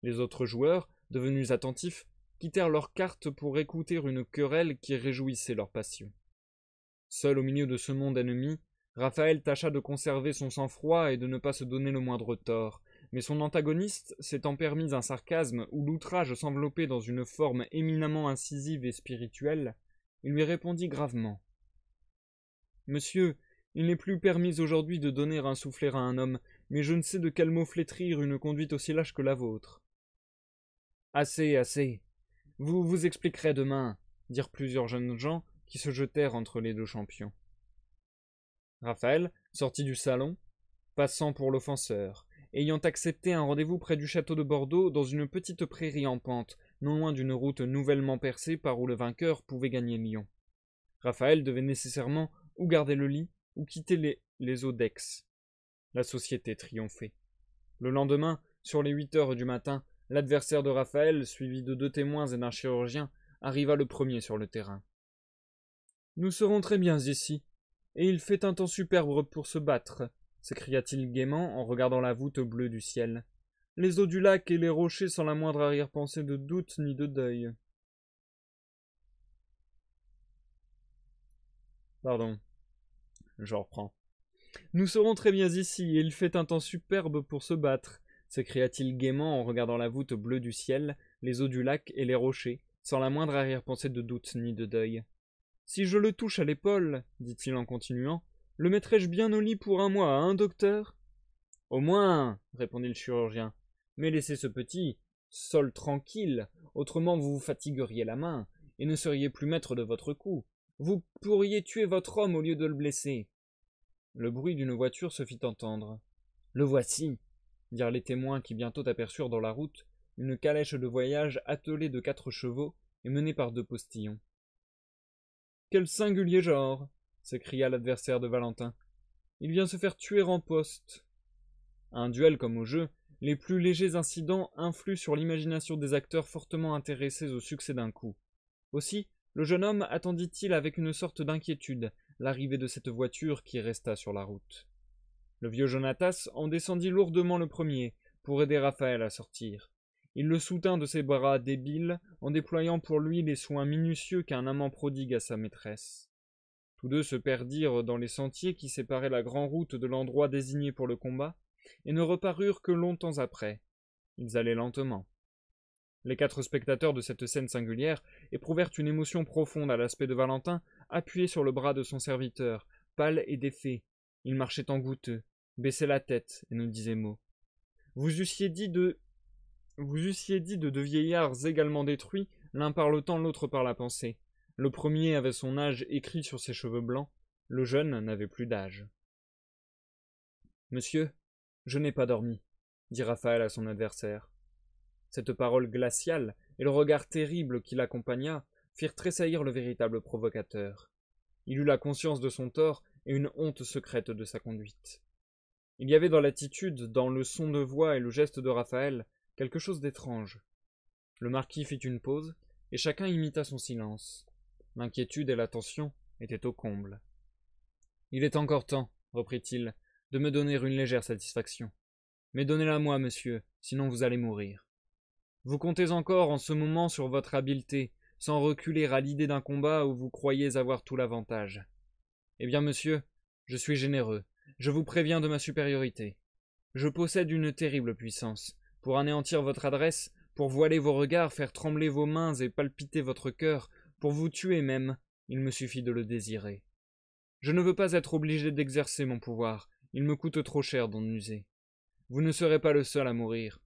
Les autres joueurs, devenus attentifs, quittèrent leurs cartes pour écouter une querelle qui réjouissait leur passion. Seul au milieu de ce monde ennemi, Raphaël tâcha de conserver son sang-froid et de ne pas se donner le moindre tort, mais son antagoniste, s'étant permis un sarcasme où l'outrage s'enveloppait dans une forme éminemment incisive et spirituelle, il lui répondit gravement. « Monsieur, il n'est plus permis aujourd'hui de donner un soufflet à un homme, mais je ne sais de quel mot flétrir une conduite aussi lâche que la vôtre. »« Assez, assez. Vous vous expliquerez demain, » dirent plusieurs jeunes gens qui se jetèrent entre les deux champions. Raphaël sortit du salon, passant pour l'offenseur, ayant accepté un rendez-vous près du château de Bordeaux dans une petite prairie en pente, non loin d'une route nouvellement percée par où le vainqueur pouvait gagner Lyon. Raphaël devait nécessairement ou garder le lit, ou quitter les eaux d'Aix. La société triomphait. Le lendemain, sur les 8 heures du matin, l'adversaire de Raphaël, suivi de 2 témoins et d'un chirurgien, arriva le premier sur le terrain. « Nous serons très bien ici, et il fait un temps superbe pour se battre, s'écria-t-il gaiement en regardant la voûte bleue du ciel. les eaux du lac et les rochers sans la moindre arrière-pensée de doute ni de deuil. Pardon, je reprends. Nous serons très bien ici, et il fait un temps superbe pour se battre, s'écria-t-il gaiement en regardant la voûte bleue du ciel, les eaux du lac et les rochers, sans la moindre arrière-pensée de doute ni de deuil. Si je le touche à l'épaule, dit-il en continuant, le mettrai-je bien au lit pour un mois, hein, docteur? Au moins, répondit le chirurgien. Mais laissez ce petit sol tranquille, autrement vous vous fatigueriez la main, et ne seriez plus maître de votre coup. Vous pourriez tuer votre homme au lieu de le blesser. Le bruit d'une voiture se fit entendre. Le voici, dirent les témoins qui bientôt aperçurent dans la route une calèche de voyage attelée de 4 chevaux et menée par 2 postillons. Quel singulier genre, s'écria l'adversaire de Valentin. Il vient se faire tuer en poste. À un duel comme au jeu, les plus légers incidents influent sur l'imagination des acteurs fortement intéressés au succès d'un coup. Aussi, le jeune homme attendit-il avec une sorte d'inquiétude l'arrivée de cette voiture qui resta sur la route. Le vieux Jonatas en descendit lourdement le premier, pour aider Raphaël à sortir. Il le soutint de ses bras débiles, en déployant pour lui les soins minutieux qu'un amant prodigue à sa maîtresse. Tous deux se perdirent dans les sentiers qui séparaient la grande route de l'endroit désigné pour le combat, et ne reparurent que longtemps après. Ils allaient lentement. Les 4 spectateurs de cette scène singulière éprouvèrent une émotion profonde à l'aspect de Valentin, appuyé sur le bras de son serviteur, pâle et défait. Il marchait en goutteux, baissait la tête et ne disait mot. Vous eussiez dit de 2 vieillards également détruits, l'un par le temps, l'autre par la pensée. Le premier avait son âge écrit sur ses cheveux blancs, le jeune n'avait plus d'âge. Monsieur, je n'ai pas dormi, dit Raphaël à son adversaire. Cette parole glaciale et le regard terrible qui l'accompagna firent tressaillir le véritable provocateur. Il eut la conscience de son tort et une honte secrète de sa conduite. Il y avait dans l'attitude, dans le son de voix et le geste de Raphaël, quelque chose d'étrange. Le marquis fit une pause, et chacun imita son silence. L'inquiétude et l'attention étaient au comble. « Il est encore temps, reprit-il, de me donner une légère satisfaction. Mais donnez-la moi, monsieur, sinon vous allez mourir. Vous comptez encore en ce moment sur votre habileté, sans reculer à l'idée d'un combat où vous croyez avoir tout l'avantage. Eh bien, monsieur, je suis généreux, je vous préviens de ma supériorité. Je possède une terrible puissance. Pour anéantir votre adresse, pour voiler vos regards, faire trembler vos mains et palpiter votre cœur, pour vous tuer même, il me suffit de le désirer. Je ne veux pas être obligé d'exercer mon pouvoir, il me coûte trop cher d'en user. Vous ne serez pas le seul à mourir.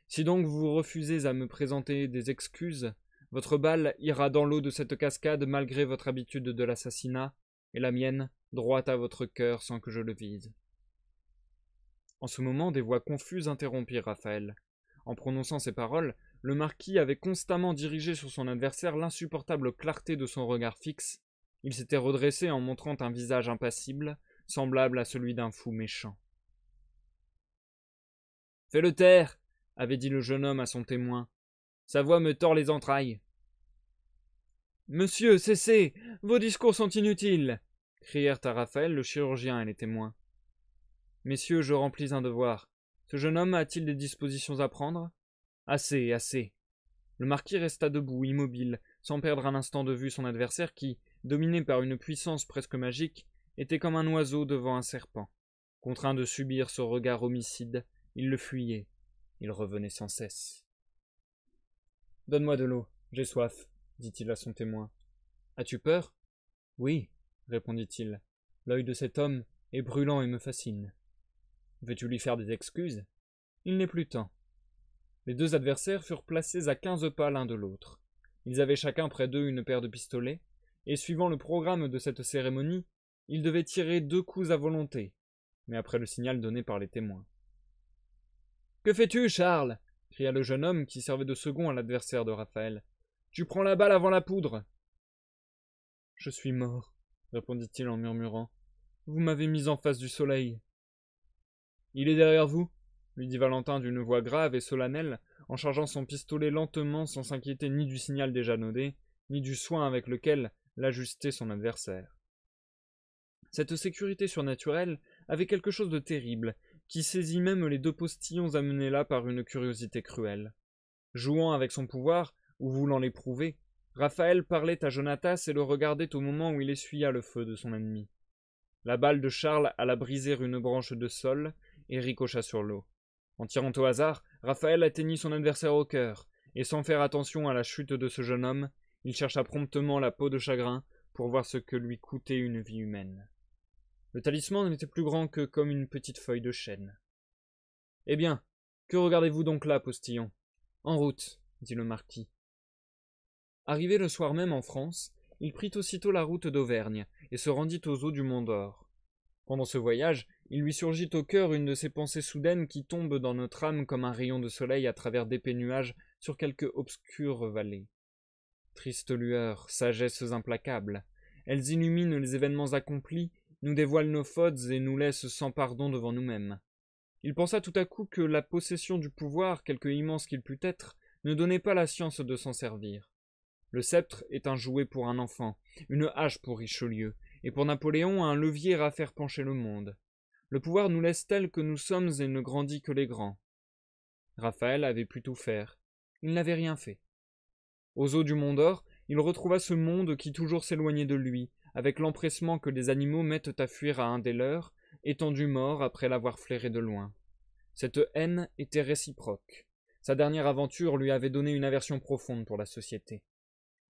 Si donc vous refusez à me présenter des excuses, votre balle ira dans l'eau de cette cascade malgré votre habitude de l'assassinat, et la mienne, droit à votre cœur sans que je le vise. En ce moment, des voix confuses interrompirent Raphaël. En prononçant ces paroles, le marquis avait constamment dirigé sur son adversaire l'insupportable clarté de son regard fixe. Il s'était redressé en montrant un visage impassible, semblable à celui d'un fou méchant. « Fais-le taire !» avait dit le jeune homme à son témoin. « Sa voix me tord les entrailles. »« Monsieur, cessez! Vos discours sont inutiles !» crièrent à Raphaël le chirurgien et les témoins. « Messieurs, je remplis un devoir. Ce jeune homme a-t-il des dispositions à prendre ? Assez, assez. » Le marquis resta debout, immobile, sans perdre un instant de vue son adversaire qui, dominé par une puissance presque magique, était comme un oiseau devant un serpent. Contraint de subir ce regard homicide, il le fuyait. Il revenait sans cesse. « Donne-moi de l'eau, j'ai soif, » dit-il à son témoin. « As-tu peur ? » ?»« Oui, » répondit-il. « L'œil de cet homme est brûlant et me fascine. » »« Veux-tu lui faire des excuses ? » ?»« Il n'est plus temps. » Les 2 adversaires furent placés à 15 pas l'un de l'autre. Ils avaient chacun près d'eux une paire de pistolets, et suivant le programme de cette cérémonie, ils devaient tirer 2 coups à volonté, mais après le signal donné par les témoins. « Que fais-tu, Charles » cria le jeune homme qui servait de second à l'adversaire de Raphaël. « Tu prends la balle avant la poudre. »« Je suis mort, » répondit-il en murmurant. « Vous m'avez mis en face du soleil. »« Il est derrière vous » lui dit Valentin d'une voix grave et solennelle, en chargeant son pistolet lentement sans s'inquiéter ni du signal déjà donné, ni du soin avec lequel l'ajustait son adversaire. Cette sécurité surnaturelle avait quelque chose de terrible, qui saisit même les 2 postillons amenés là par une curiosité cruelle. Jouant avec son pouvoir, ou voulant l'éprouver, Raphaël parlait à Jonatas et le regardait au moment où il essuya le feu de son ennemi. La balle de Charles alla briser une branche de saule et ricocha sur l'eau. En tirant au hasard, Raphaël atteignit son adversaire au cœur, et sans faire attention à la chute de ce jeune homme, il chercha promptement la peau de chagrin pour voir ce que lui coûtait une vie humaine. Le talisman n'était plus grand que comme une petite feuille de chêne. « Eh bien, que regardez-vous donc là, postillon ? En route, dit le marquis. Arrivé le soir même en France, il prit aussitôt la route d'Auvergne et se rendit aux eaux du Mont d'Or. Pendant ce voyage, il lui surgit au cœur une de ces pensées soudaines qui tombent dans notre âme comme un rayon de soleil à travers d'épais nuages sur quelque obscure vallée. Tristes lueurs, sagesses implacables, elles illuminent les événements accomplis, nous dévoilent nos fautes et nous laissent sans pardon devant nous-mêmes. Il pensa tout à coup que la possession du pouvoir, quelque immense qu'il pût être, ne donnait pas la science de s'en servir. Le sceptre est un jouet pour un enfant, une hache pour Richelieu, et pour Napoléon un levier à faire pencher le monde. Le pouvoir nous laisse tels que nous sommes et ne grandit que les grands. Raphaël avait pu tout faire. Il n'avait rien fait. Aux eaux du Mont d'Or, il retrouva ce monde qui toujours s'éloignait de lui, avec l'empressement que les animaux mettent à fuir à un des leurs, étendu mort après l'avoir flairé de loin. Cette haine était réciproque. Sa dernière aventure lui avait donné une aversion profonde pour la société.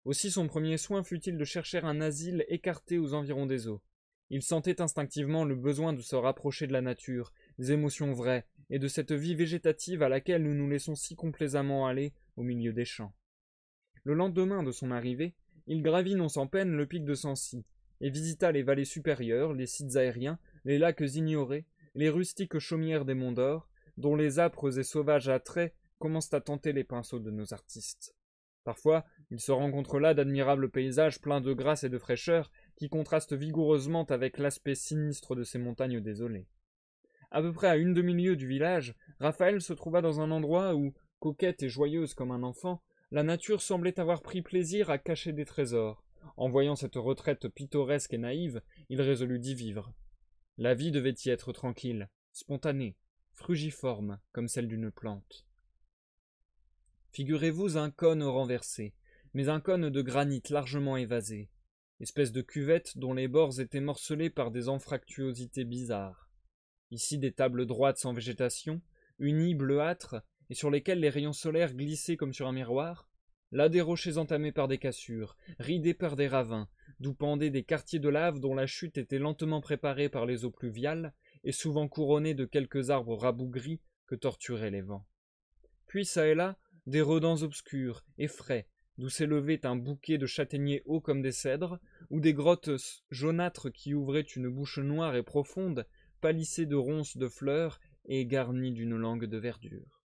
Aussi son premier soin fut-il de chercher un asile écarté aux environs des eaux. Il sentait instinctivement le besoin de se rapprocher de la nature, des émotions vraies, et de cette vie végétative à laquelle nous nous laissons si complaisamment aller au milieu des champs. Le lendemain de son arrivée, il gravit non sans peine le pic de Sancy, et visita les vallées supérieures, les sites aériens, les lacs ignorés, les rustiques chaumières des monts d'Or, dont les âpres et sauvages attraits commencent à tenter les pinceaux de nos artistes. Parfois, il se rencontre là d'admirables paysages pleins de grâce et de fraîcheur qui contrastent vigoureusement avec l'aspect sinistre de ces montagnes désolées. À peu près à une demi-lieue du village, Raphaël se trouva dans un endroit où, coquette et joyeuse comme un enfant, la nature semblait avoir pris plaisir à cacher des trésors. En voyant cette retraite pittoresque et naïve, il résolut d'y vivre. La vie devait y être tranquille, spontanée, frugiforme, comme celle d'une plante. Figurez-vous un cône renversé, mais un cône de granit largement évasé, espèce de cuvette dont les bords étaient morcelés par des anfractuosités bizarres. Ici des tables droites sans végétation, unies bleuâtres, et sur lesquelles les rayons solaires glissaient comme sur un miroir, là des rochers entamés par des cassures, ridés par des ravins, d'où pendaient des quartiers de lave dont la chute était lentement préparée par les eaux pluviales, et souvent couronnée de quelques arbres rabougris que torturaient les vents. Puis çà et là, des redans obscurs et frais, d'où s'élevait un bouquet de châtaigniers hauts comme des cèdres, ou des grottes jaunâtres qui ouvraient une bouche noire et profonde, palissée de ronces de fleurs et garnie d'une langue de verdure.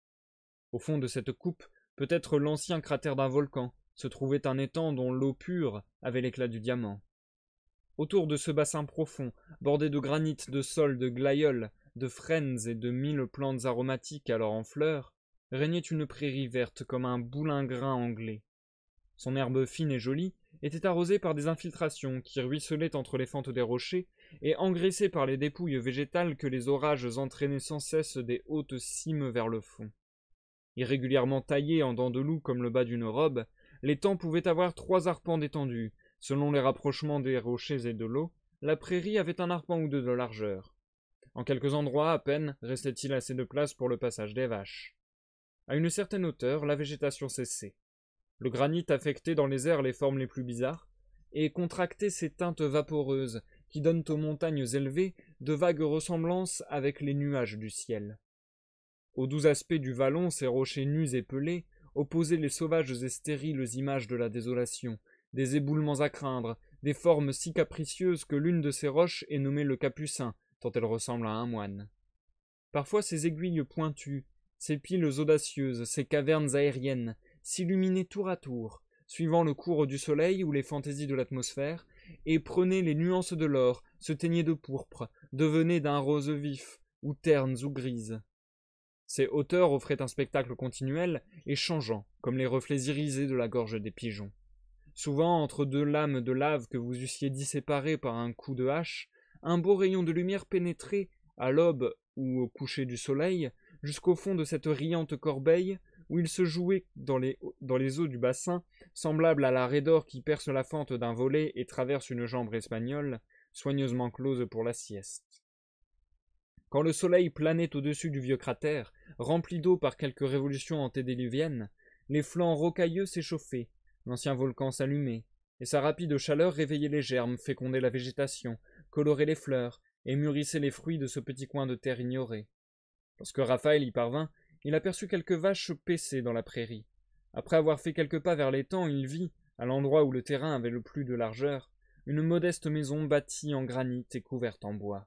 Au fond de cette coupe, peut-être l'ancien cratère d'un volcan, se trouvait un étang dont l'eau pure avait l'éclat du diamant. Autour de ce bassin profond, bordé de granit, de saules, de glaïeuls, de frênes et de 1000 plantes aromatiques alors en fleurs, régnait une prairie verte comme un boulingrin anglais. Son herbe fine et jolie était arrosée par des infiltrations qui ruisselaient entre les fentes des rochers et engraissée par les dépouilles végétales que les orages entraînaient sans cesse des hautes cimes vers le fond. Irrégulièrement taillés en dents de loup comme le bas d'une robe, l'étang pouvait avoir 3 arpents d'étendue. Selon les rapprochements des rochers et de l'eau, la prairie avait un arpent ou 2 de largeur. En quelques endroits à peine restait-il assez de place pour le passage des vaches. À une certaine hauteur, la végétation cessait. Le granit affectait dans les airs les formes les plus bizarres, et contractait ces teintes vaporeuses qui donnent aux montagnes élevées de vagues ressemblances avec les nuages du ciel. Aux doux aspects du vallon, ces rochers nus et pelés opposaient les sauvages et stériles images de la désolation, des éboulements à craindre, des formes si capricieuses que l'une de ces roches est nommée le Capucin, tant elle ressemble à un moine. Parfois ces aiguilles pointues, ces piles audacieuses, ces cavernes aériennes, s'illuminaient tour à tour, suivant le cours du soleil ou les fantaisies de l'atmosphère, et prenaient les nuances de l'or, se teignaient de pourpre, devenaient d'un rose vif, ou ternes ou grises. Ces hauteurs offraient un spectacle continuel et changeant, comme les reflets irisés de la gorge des pigeons. Souvent, entre 2 lames de lave que vous eussiez dit séparées par un coup de hache, un beau rayon de lumière pénétrait à l'aube ou au coucher du soleil, jusqu'au fond de cette riante corbeille, où il se jouait dans les eaux du bassin, semblable à la raie d'or qui perce la fente d'un volet et traverse une jambe espagnole, soigneusement close pour la sieste. Quand le soleil planait au-dessus du vieux cratère, rempli d'eau par quelques révolutions antédiluviennes, les flancs rocailleux s'échauffaient, l'ancien volcan s'allumait, et sa rapide chaleur réveillait les germes, fécondait la végétation, colorait les fleurs, et mûrissait les fruits de ce petit coin de terre ignoré. Lorsque Raphaël y parvint, il aperçut quelques vaches paissées dans la prairie. Après avoir fait quelques pas vers l'étang, il vit, à l'endroit où le terrain avait le plus de largeur, une modeste maison bâtie en granit et couverte en bois.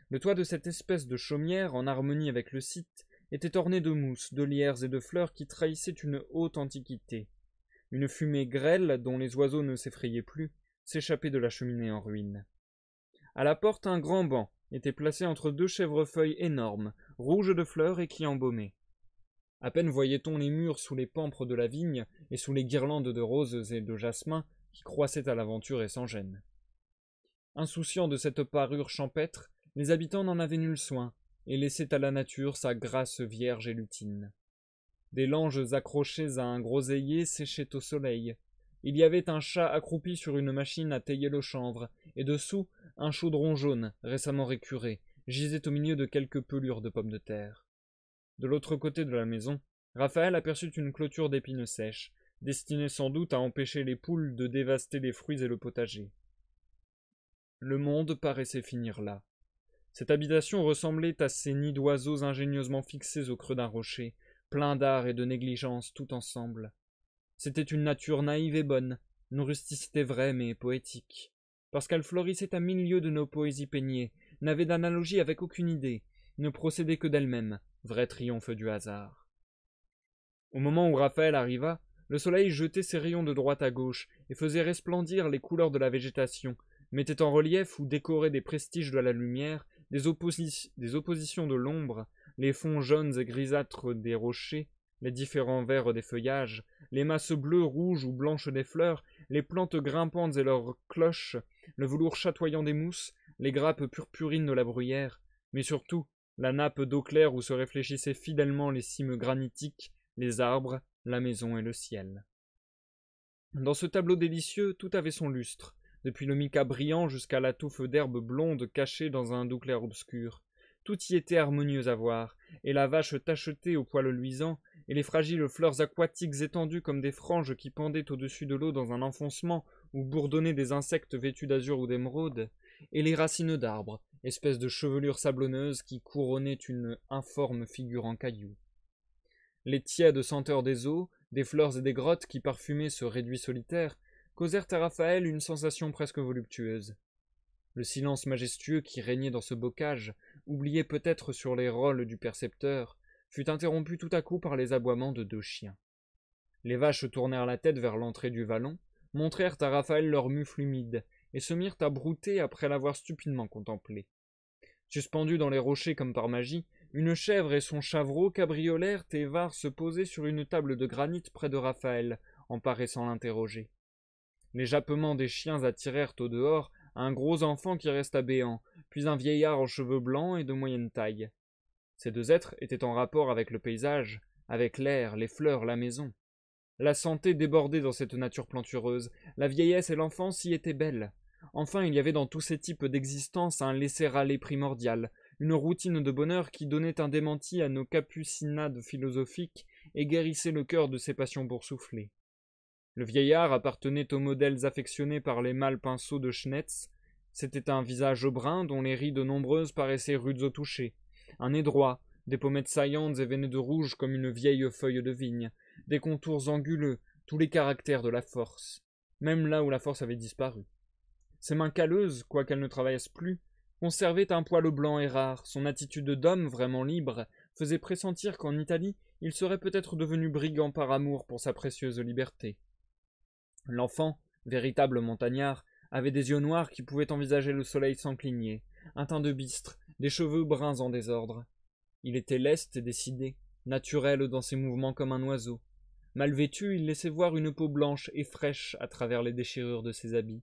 Le toit de cette espèce de chaumière, en harmonie avec le site, était orné de mousses, de lierres et de fleurs qui trahissaient une haute antiquité. Une fumée grêle, dont les oiseaux ne s'effrayaient plus, s'échappait de la cheminée en ruine. À la porte, un grand banc était placé entre deux chèvrefeuilles énormes, rouges de fleurs et qui embaumaient. À peine voyait-on les murs sous les pampres de la vigne et sous les guirlandes de roses et de jasmin qui croissaient à l'aventure et sans gêne. Insouciants de cette parure champêtre, les habitants n'en avaient nul soin, et laissaient à la nature sa grâce vierge et lutine. Des langes accrochés à un groseillier séchaient au soleil. Il y avait un chat accroupi sur une machine à tailler le chanvre, et dessous, un chaudron jaune, récemment récuré, gisait au milieu de quelques pelures de pommes de terre. De l'autre côté de la maison, Raphaël aperçut une clôture d'épines sèches, destinée sans doute à empêcher les poules de dévaster les fruits et le potager. Le monde paraissait finir là. Cette habitation ressemblait à ces nids d'oiseaux ingénieusement fixés au creux d'un rocher, pleins d'art et de négligence tout ensemble. C'était une nature naïve et bonne, une rusticité vraie mais poétique, parce qu'elle florissait à mille lieues de nos poésies peignées, n'avait d'analogie avec aucune idée, ne procédait que d'elle-même, vrai triomphe du hasard. Au moment où Raphaël arriva, le soleil jetait ses rayons de droite à gauche et faisait resplendir les couleurs de la végétation, mettait en relief ou décorait des prestiges de la lumière, des oppositions de l'ombre, les fonds jaunes et grisâtres des rochers, les différents verts des feuillages, les masses bleues, rouges ou blanches des fleurs, les plantes grimpantes et leurs cloches, le velours chatoyant des mousses, les grappes purpurines de la bruyère, mais surtout la nappe d'eau claire où se réfléchissaient fidèlement les cimes granitiques, les arbres, la maison et le ciel. Dans ce tableau délicieux, tout avait son lustre, depuis le mica brillant jusqu'à la touffe d'herbe blonde cachée dans un doux clair obscur. Tout y était harmonieux à voir, et la vache tachetée au poil luisant, et les fragiles fleurs aquatiques étendues comme des franges qui pendaient au-dessus de l'eau dans un enfoncement où bourdonnaient des insectes vêtus d'azur ou d'émeraude, et les racines d'arbres, espèces de chevelures sablonneuses qui couronnaient une informe figure en cailloux. Les tièdes senteurs des eaux, des fleurs et des grottes qui parfumaient ce réduit solitaire, causèrent à Raphaël une sensation presque voluptueuse. Le silence majestueux qui régnait dans ce bocage, oublié peut-être sur les rôles du percepteur, fut interrompu tout à coup par les aboiements de deux chiens. Les vaches tournèrent la tête vers l'entrée du vallon, montrèrent à Raphaël leurs mufles humides, et se mirent à brouter après l'avoir stupidement contemplé. Suspendus dans les rochers comme par magie, une chèvre et son chavreau cabriolèrent et vinrent se poser sur une table de granit près de Raphaël, en paraissant l'interroger. Les jappements des chiens attirèrent au dehors un gros enfant qui resta béant, puis un vieillard aux cheveux blancs et de moyenne taille. Ces deux êtres étaient en rapport avec le paysage, avec l'air, les fleurs, la maison. La santé débordait dans cette nature plantureuse, la vieillesse et l'enfance y étaient belles. Enfin, il y avait dans tous ces types d'existence un laisser-aller primordial, une routine de bonheur qui donnait un démenti à nos capucinades philosophiques et guérissait le cœur de ses passions boursouflées. Le vieillard appartenait aux modèles affectionnés par les mâles pinceaux de Schnetz. C'était un visage brun dont les rides nombreuses paraissaient rudes au toucher, un nez droit, des pommettes saillantes et veinées de rouge comme une vieille feuille de vigne, des contours anguleux, tous les caractères de la force, même là où la force avait disparu. Ses mains calleuses, quoiqu'elles ne travaillassent plus, conservaient un poil blanc et rare. Son attitude d'homme vraiment libre faisait pressentir qu'en Italie, il serait peut-être devenu brigand par amour pour sa précieuse liberté. L'enfant, véritable montagnard, avait des yeux noirs qui pouvaient envisager le soleil sans cligner, un teint de bistre, des cheveux bruns en désordre. Il était leste et décidé, naturel dans ses mouvements comme un oiseau. Mal vêtu, il laissait voir une peau blanche et fraîche à travers les déchirures de ses habits.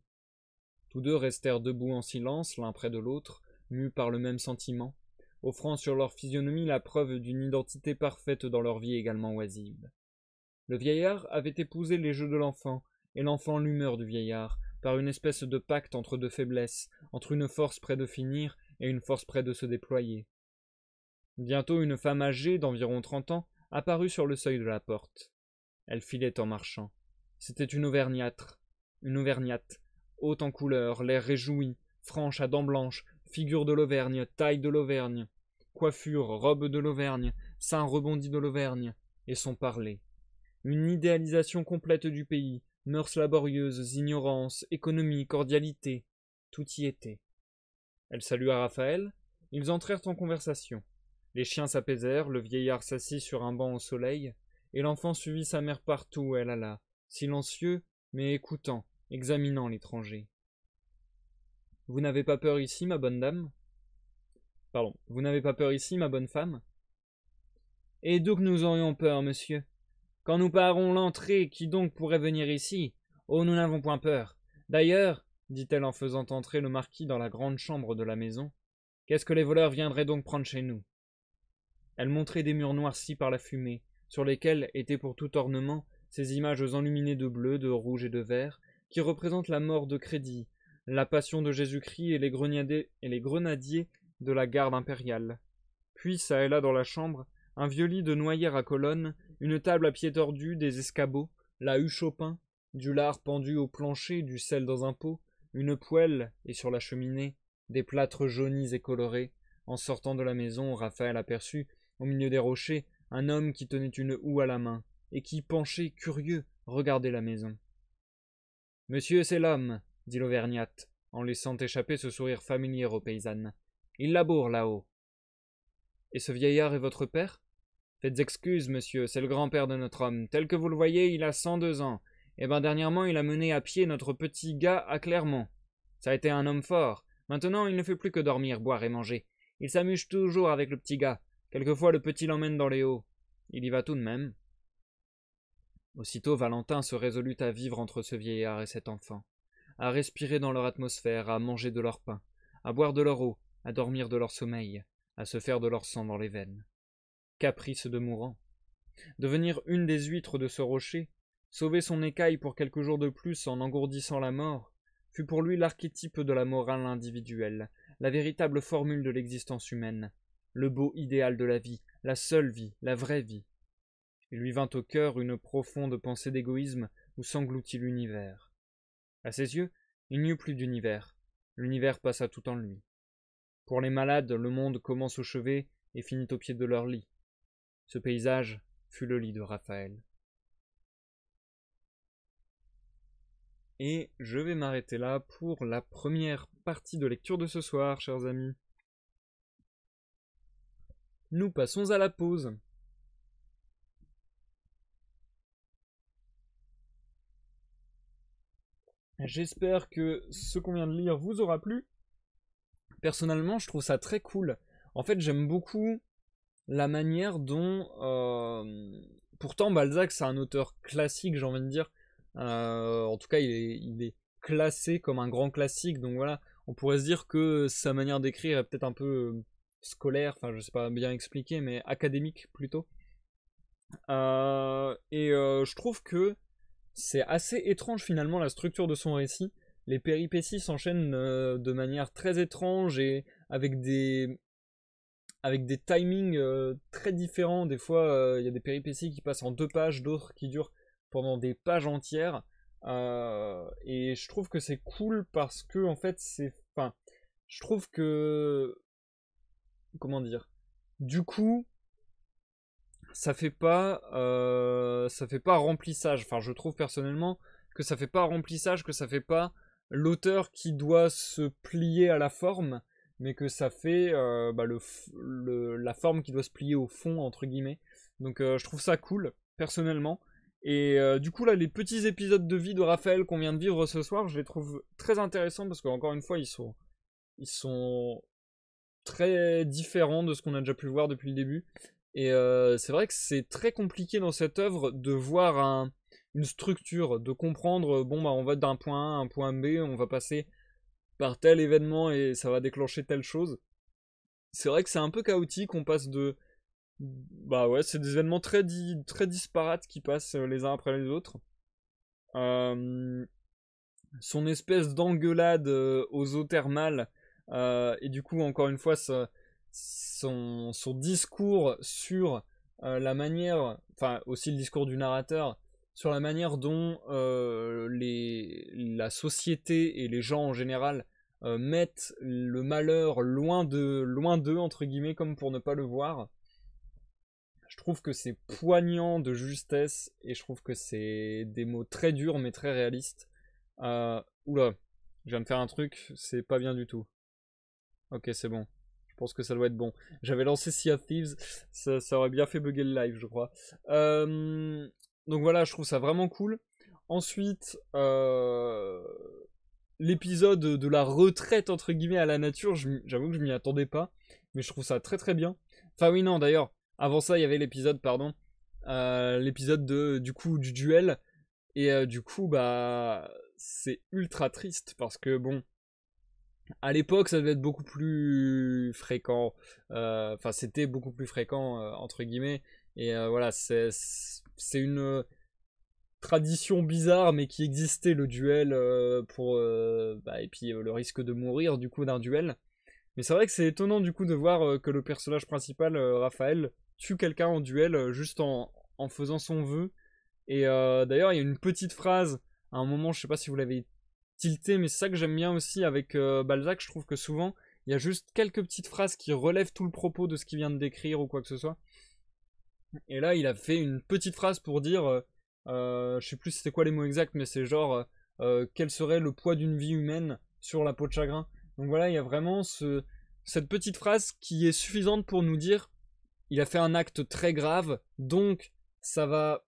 Tous deux restèrent debout en silence, l'un près de l'autre, mus par le même sentiment, offrant sur leur physionomie la preuve d'une identité parfaite dans leur vie également oisive. Le vieillard avait épousé les jeux de l'enfant, et l'enfant l'humeur du vieillard, par une espèce de pacte entre deux faiblesses, entre une force près de finir et une force près de se déployer. Bientôt une femme âgée d'environ 30 ans apparut sur le seuil de la porte. Elle filait en marchant. C'était une auvergnate, haute en couleur, l'air réjoui, franche à dents blanches, figure de l'Auvergne, taille de l'Auvergne, coiffure, robe de l'Auvergne, sein rebondi de l'Auvergne, et son parler. Une idéalisation complète du pays, mœurs laborieuses, ignorance, économie, cordialité, tout y était. Elle salua Raphaël, ils entrèrent en conversation. Les chiens s'apaisèrent, le vieillard s'assit sur un banc au soleil, et l'enfant suivit sa mère partout où elle alla, silencieux, mais écoutant, examinant l'étranger. « Vous n'avez pas peur ici, ma bonne dame ? Pardon, vous n'avez pas peur ici, ma bonne femme ? Et d'où que nous aurions peur, monsieur ? Quand nous parons l'entrée, qui donc pourrait venir ici ? Oh, nous n'avons point peur. D'ailleurs, dit-elle en faisant entrer le marquis dans la grande chambre de la maison, qu'est-ce que les voleurs viendraient donc prendre chez nous ? Elle montrait des murs noircis par la fumée, sur lesquels étaient pour tout ornement ces images enluminées de bleu, de rouge et de vert, qui représentent la mort de Crédit, la passion de Jésus-Christ et les grenadiers de la garde impériale. Puis, çà et là dans la chambre, un vieux lit de noyer à colonnes, une table à pied tordu, des escabeaux, la huche au pain, du lard pendu au plancher, du sel dans un pot, une poêle, et sur la cheminée, des plâtres jaunis et colorés. En sortant de la maison, Raphaël aperçut, au milieu des rochers, un homme qui tenait une houe à la main, et qui, penché, curieux, regardait la maison. « Monsieur, c'est l'homme, dit l'auvergnate, en laissant échapper ce sourire familier aux paysannes. Il laboure là-haut. Et ce vieillard est votre père ? Faites excuse, monsieur, c'est le grand-père de notre homme. Tel que vous le voyez, il a 102 ans. Eh ben, dernièrement, il a mené à pied notre petit gars à Clermont. Ça a été un homme fort. Maintenant, il ne fait plus que dormir, boire et manger. Il s'amuse toujours avec le petit gars. Quelquefois, le petit l'emmène dans les hauts. Il y va tout de même. » Aussitôt, Valentin se résolut à vivre entre ce vieillard et cet enfant, à respirer dans leur atmosphère, à manger de leur pain, à boire de leur eau, à dormir de leur sommeil, à se faire de leur sang dans les veines. Caprice de mourant. Devenir une des huîtres de ce rocher, sauver son écaille pour quelques jours de plus en engourdissant la mort, fut pour lui l'archétype de la morale individuelle, la véritable formule de l'existence humaine, le beau idéal de la vie, la seule vie, la vraie vie. Il lui vint au cœur une profonde pensée d'égoïsme où s'engloutit l'univers. À ses yeux, il n'y eut plus d'univers. L'univers passa tout en lui. Pour les malades, le monde commence au chevet et finit au pied de leur lit. Ce paysage fut le lit de Raphaël. Et je vais m'arrêter là pour la première partie de lecture de ce soir, chers amis. Nous passons à la pause. J'espère que ce qu'on vient de lire vous aura plu. Personnellement, je trouve ça très cool. En fait, j'aime beaucoup la manière dont... Pourtant, Balzac, c'est un auteur classique, j'ai envie de dire. En tout cas, il est classé comme un grand classique. Donc voilà, on pourrait se dire que sa manière d'écrire est peut-être un peu scolaire. Enfin, je sais pas bien expliquer, mais académique plutôt. Je trouve que c'est assez étrange finalement la structure de son récit. Les péripéties s'enchaînent de manière très étrange et avec des timings très différents. Des fois, il y a des péripéties qui passent en 2 pages, d'autres qui durent pendant des pages entières. Et je trouve que c'est cool parce que en fait, je trouve que, comment dire, du coup, ça fait pas remplissage. Enfin, je trouve personnellement que ça fait pas remplissage, que ça fait pas l'auteur qui doit se plier à la forme, mais que ça fait la forme qui doit se plier au fond, entre guillemets. Donc je trouve ça cool, personnellement. Et du coup là, les petits épisodes de vie de Raphaël qu'on vient de vivre ce soir, je les trouve très intéressants parce qu'encore une fois, ils sont très différents de ce qu'on a déjà pu voir depuis le début. Et c'est vrai que c'est très compliqué dans cette œuvre de voir une structure, de comprendre, bon bah on va d'un point A à un point B, on va passer par tel événement et ça va déclencher telle chose. c'est vrai que c'est un peu chaotique, on passe de... Bah ouais, c'est des événements très disparates qui passent les uns après les autres. Euh, Son espèce d'engueulade aux eaux thermales, et du coup, encore une fois, son discours sur la manière, enfin aussi le discours du narrateur, sur la manière dont la société et les gens en général mettent le malheur loin d'eux, entre guillemets, comme pour ne pas le voir. Je trouve que c'est poignant de justesse et je trouve que c'est des mots très durs mais très réalistes. Oula, je viens de faire un truc, c'est pas bien du tout. Ok, c'est bon. Je pense que ça doit être bon. J'avais lancé Sea of Thieves, ça aurait bien fait bugger le live, je crois. Donc voilà, je trouve ça vraiment cool. Ensuite, l'épisode de la retraite entre guillemets à la nature, j'avoue que je m'y attendais pas, mais je trouve ça très bien. Enfin oui non d'ailleurs, avant ça il y avait l'épisode pardon, l'épisode du coup du duel et du coup bah c'est ultra triste parce que bon à l'époque ça devait être beaucoup plus fréquent, enfin c'était beaucoup plus fréquent entre guillemets et voilà c'est une tradition bizarre mais qui existait le duel pour bah, et puis le risque de mourir du coup d'un duel, mais c'est vrai que c'est étonnant du coup de voir que le personnage principal Raphaël tue quelqu'un en duel juste en faisant son vœu. Et d'ailleurs il y a une petite phrase à un moment, je sais pas si vous l'avez tilté, mais c'est ça que j'aime bien aussi avec Balzac, je trouve que souvent il y a juste quelques petites phrases qui relèvent tout le propos de ce qu'il vient de décrire ou quoi que ce soit. Et là, il a fait une petite phrase pour dire, je sais plus c'était quoi les mots exacts, mais c'est genre, quel serait le poids d'une vie humaine sur la peau de chagrin. Donc voilà, il y a vraiment cette petite phrase qui est suffisante pour nous dire, il a fait un acte très grave, donc ça va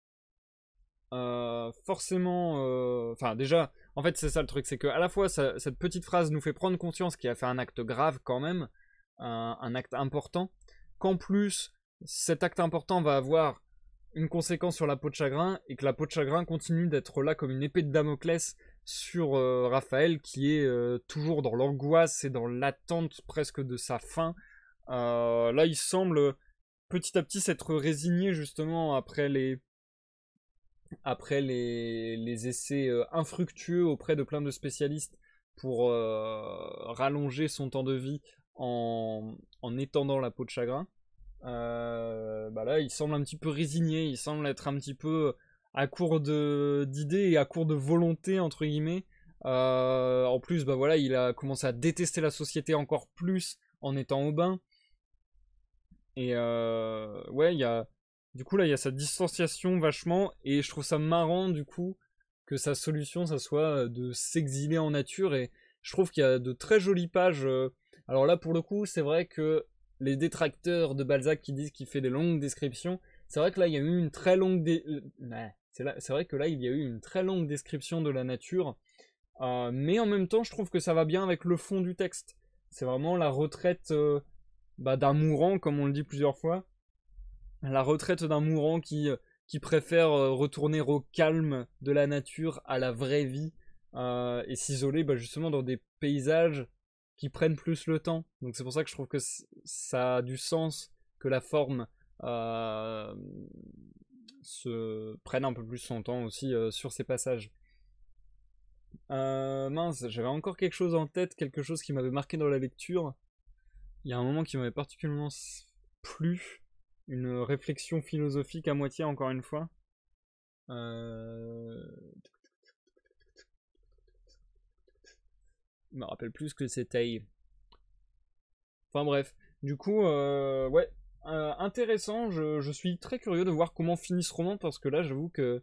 forcément, enfin déjà, en fait c'est ça le truc, c'est que à la fois cette petite phrase nous fait prendre conscience qu'il a fait un acte grave quand même, un acte important, qu'en plus cet acte important va avoir une conséquence sur la peau de chagrin et que la peau de chagrin continue d'être là comme une épée de Damoclès sur Raphaël qui est toujours dans l'angoisse et dans l'attente presque de sa fin. Là il semble petit à petit s'être résigné justement après les essais infructueux auprès de plein de spécialistes pour rallonger son temps de vie en étendant la peau de chagrin. Bah là, il semble un petit peu résigné, il semble être un petit peu à court d'idées et à court de volonté, entre guillemets. En plus, bah voilà, il a commencé à détester la société encore plus en étant au bain. Et ouais, du coup, là, il y a sa distanciation vachement, et je trouve ça marrant, du coup, que sa solution, ça soit de s'exiler en nature, et je trouve qu'il y a de très jolies pages. Alors là, pour le coup, c'est vrai que les détracteurs de Balzac qui disent qu'il fait des longues descriptions, c'est vrai que là, il y a eu une très longue... Ouais, c'est vrai que là, il y a eu une très longue description de la nature, mais en même temps, je trouve que ça va bien avec le fond du texte. C'est vraiment la retraite bah, d'un mourant, comme on le dit plusieurs fois, la retraite d'un mourant qui préfère retourner au calme de la nature, à la vraie vie, et s'isoler bah, justement dans des paysages qui prennent plus le temps. Donc c'est pour ça que je trouve que ça a du sens que la forme se prenne un peu plus son temps aussi sur ces passages. Mince, j'avais encore quelque chose en tête, quelque chose qui m'avait marqué dans la lecture. Il y a un moment qui m'avait particulièrement plu, une réflexion philosophique à moitié encore une fois. Je me rappelle plus ce que c'était. Enfin bref, du coup, ouais, intéressant. Je suis très curieux de voir comment finit ce roman parce que là, j'avoue que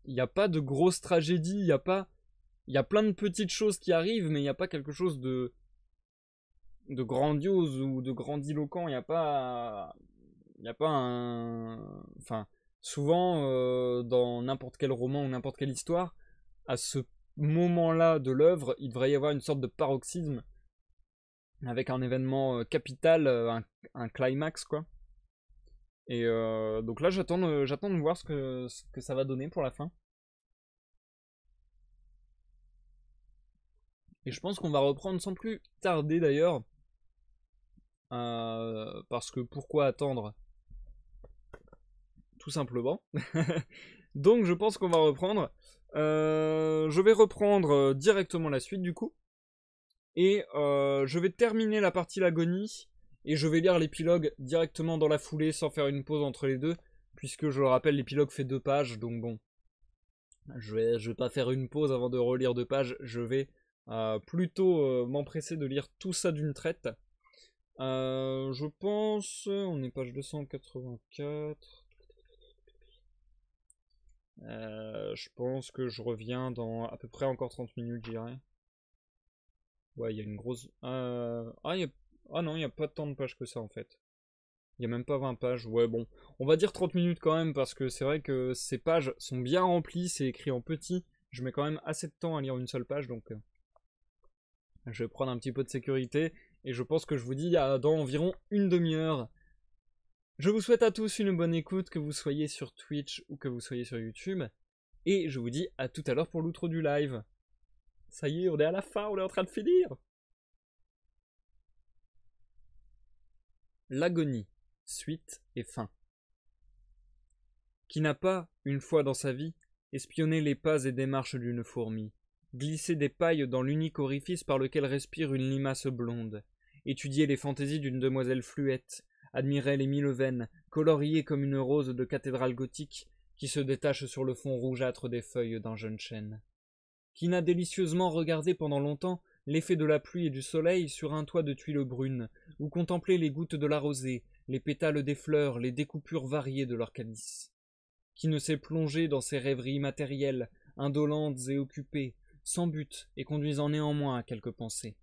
il n'y a pas de grosse tragédie, il y a plein de petites choses qui arrivent, mais il n'y a pas quelque chose de grandiose ou de grandiloquent. Il y a pas un, enfin, souvent dans n'importe quel roman ou n'importe quelle histoire, à ce moment-là de l'œuvre, il devrait y avoir une sorte de paroxysme avec un événement capital, un climax quoi. Et donc là, j'attends de voir ce que ça va donner pour la fin. Et je pense qu'on va reprendre sans plus tarder d'ailleurs Parce que pourquoi attendre? Tout simplement. Donc je pense qu'on va reprendre. Je vais reprendre directement la suite du coup. Et je vais terminer la partie l'agonie. Et je vais lire l'épilogue directement dans la foulée sans faire une pause entre les deux. Puisque je le rappelle, l'épilogue fait 2 pages. Donc bon, je vais pas faire une pause avant de relire 2 pages. Je vais plutôt m'empresser de lire tout ça d'une traite. Je pense... On est page 284. Je pense que je reviens dans à peu près encore 30 minutes, je dirais. Ouais, il y a une grosse... Ah non, il n'y a pas tant de pages que ça, en fait. Il n'y a même pas 20 pages. Ouais, bon. On va dire 30 minutes quand même, parce que c'est vrai que ces pages sont bien remplies, c'est écrit en petit. Je mets quand même assez de temps à lire une seule page, donc... je vais prendre un petit peu de sécurité, et je pense que je vous dis dans environ une demi-heure. Je vous souhaite à tous une bonne écoute, que vous soyez sur Twitch ou que vous soyez sur YouTube. Et je vous dis à tout à l'heure pour l'outro du live. Ça y est, on est à la fin, on est en train de finir. L'agonie, suite et fin. Qui n'a pas, une fois dans sa vie, espionné les pas et démarches d'une fourmi, glissé des pailles dans l'unique orifice par lequel respire une limace blonde, étudié les fantaisies d'une demoiselle fluette, admiré les 1000 veines, coloriées comme une rose de cathédrale gothique, qui se détache sur le fond rougeâtre des feuilles d'un jeune chêne. Qui n'a délicieusement regardé pendant longtemps l'effet de la pluie et du soleil sur un toit de tuiles brunes, ou contemplé les gouttes de la rosée, les pétales des fleurs, les découpures variées de leurs calices. Qui ne s'est plongé dans ses rêveries matérielles, indolentes et occupées, sans but et conduisant néanmoins à quelques pensées.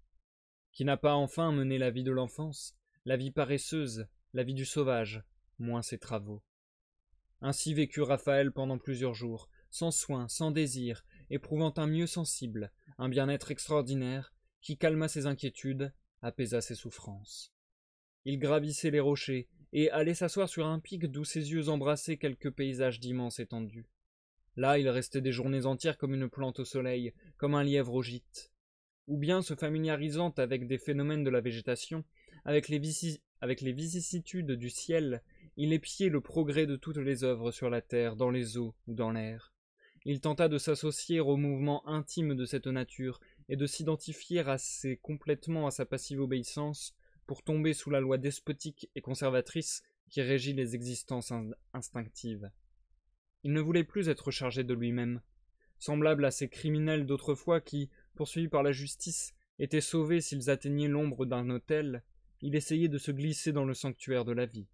Qui n'a pas enfin mené la vie de l'enfance, la vie paresseuse, la vie du sauvage, moins ses travaux. Ainsi vécut Raphaël pendant plusieurs jours, sans soin, sans désir, éprouvant un mieux sensible, un bien-être extraordinaire, qui calma ses inquiétudes, apaisa ses souffrances. Il gravissait les rochers, et allait s'asseoir sur un pic d'où ses yeux embrassaient quelques paysages d'immense étendue. Là, il restait des journées entières comme une plante au soleil, comme un lièvre au gîte. Ou bien se familiarisant avec des phénomènes de la végétation, avec les vicissitudes du ciel, il épiait le progrès de toutes les œuvres sur la terre, dans les eaux ou dans l'air. Il tenta de s'associer au mouvement intime de cette nature et de s'identifier assez complètement à sa passive obéissance pour tomber sous la loi despotique et conservatrice qui régit les existences instinctives. Il ne voulait plus être chargé de lui-même, semblable à ces criminels d'autrefois qui, poursuivis par la justice, étaient sauvés s'ils atteignaient l'ombre d'un autel. Il essayait de se glisser dans le sanctuaire de la vie.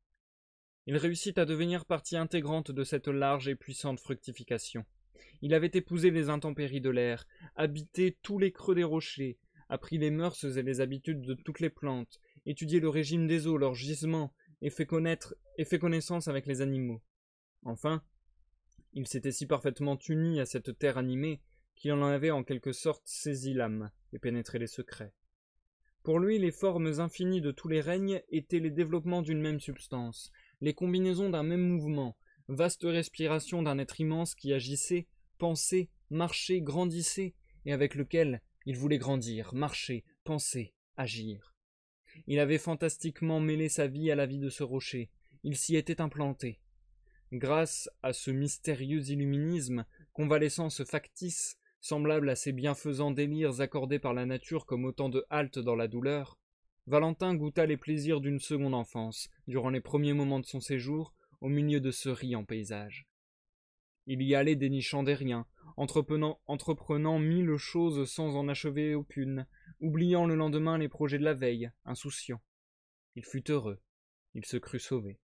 Il réussit à devenir partie intégrante de cette large et puissante fructification. Il avait épousé les intempéries de l'air, habité tous les creux des rochers, appris les mœurs et les habitudes de toutes les plantes, étudié le régime des eaux, leurs gisements, et fait connaissance avec les animaux. Enfin, il s'était si parfaitement uni à cette terre animée qu'il en avait en quelque sorte saisi l'âme et pénétré les secrets. Pour lui, les formes infinies de tous les règnes étaient les développements d'une même substance, les combinaisons d'un même mouvement, vaste respiration d'un être immense qui agissait, pensait, marchait, grandissait, et avec lequel il voulait grandir, marcher, penser, agir. Il avait fantastiquement mêlé sa vie à la vie de ce rocher, il s'y était implanté. Grâce à ce mystérieux illuminisme, convalescence factice, semblable à ces bienfaisants délires accordés par la nature comme autant de haltes dans la douleur, Valentin goûta les plaisirs d'une seconde enfance, durant les premiers moments de son séjour, au milieu de ce riant paysage. Il y allait dénichant des riens, entreprenant 1000 choses sans en achever aucune, oubliant le lendemain les projets de la veille, insouciant. Il fut heureux, il se crut sauvé.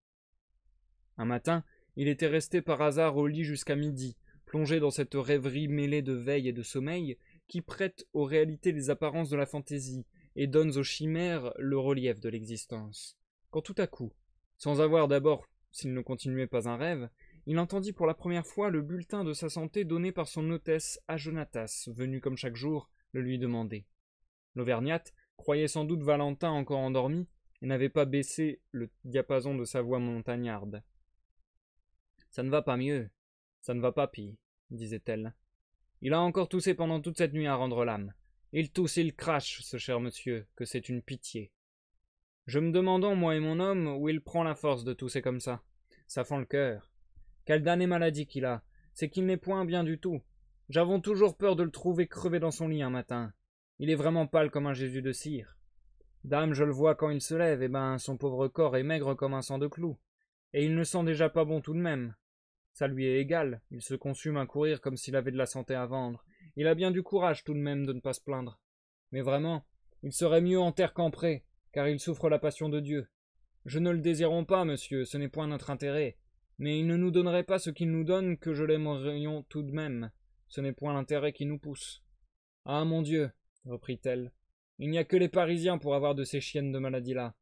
Un matin, il était resté par hasard au lit jusqu'à midi, plongé dans cette rêverie mêlée de veille et de sommeil, qui prête aux réalités les apparences de la fantaisie, et donne aux chimères le relief de l'existence. Quand tout à coup, sans avoir d'abord, s'il ne continuait pas un rêve, il entendit pour la première fois le bulletin de sa santé donné par son hôtesse Agénatas, venue comme chaque jour le lui demander. L'Auvergnate croyait sans doute Valentin encore endormi, et n'avait pas baissé le diapason de sa voix montagnarde. « Ça ne va pas mieux, ça ne va pas pis, disait-elle. Il a encore toussé pendant toute cette nuit à rendre l'âme. Il tousse, il crache, ce cher monsieur, que c'est une pitié. Je me demandons, moi et mon homme, où il prend la force de tousser comme ça. Ça fend le cœur. Quelle damnée maladie qu'il a. C'est qu'il n'est point bien du tout. J'avons toujours peur de le trouver crevé dans son lit un matin. Il est vraiment pâle comme un Jésus de cire. Dame, je le vois quand il se lève, et ben, son pauvre corps est maigre comme un sang de clou. Et il ne sent déjà pas bon tout de même. Ça lui est égal, il se consume à courir comme s'il avait de la santé à vendre. Il a bien du courage tout de même de ne pas se plaindre. Mais vraiment, il serait mieux en terre qu'en pré, car il souffre la passion de Dieu. Je ne le désirons pas, monsieur, ce n'est point notre intérêt. Mais il ne nous donnerait pas ce qu'il nous donne que je l'aimerions tout de même. Ce n'est point l'intérêt qui nous pousse. Ah, mon Dieu, reprit-elle, il n'y a que les Parisiens pour avoir de ces chiennes de maladie-là.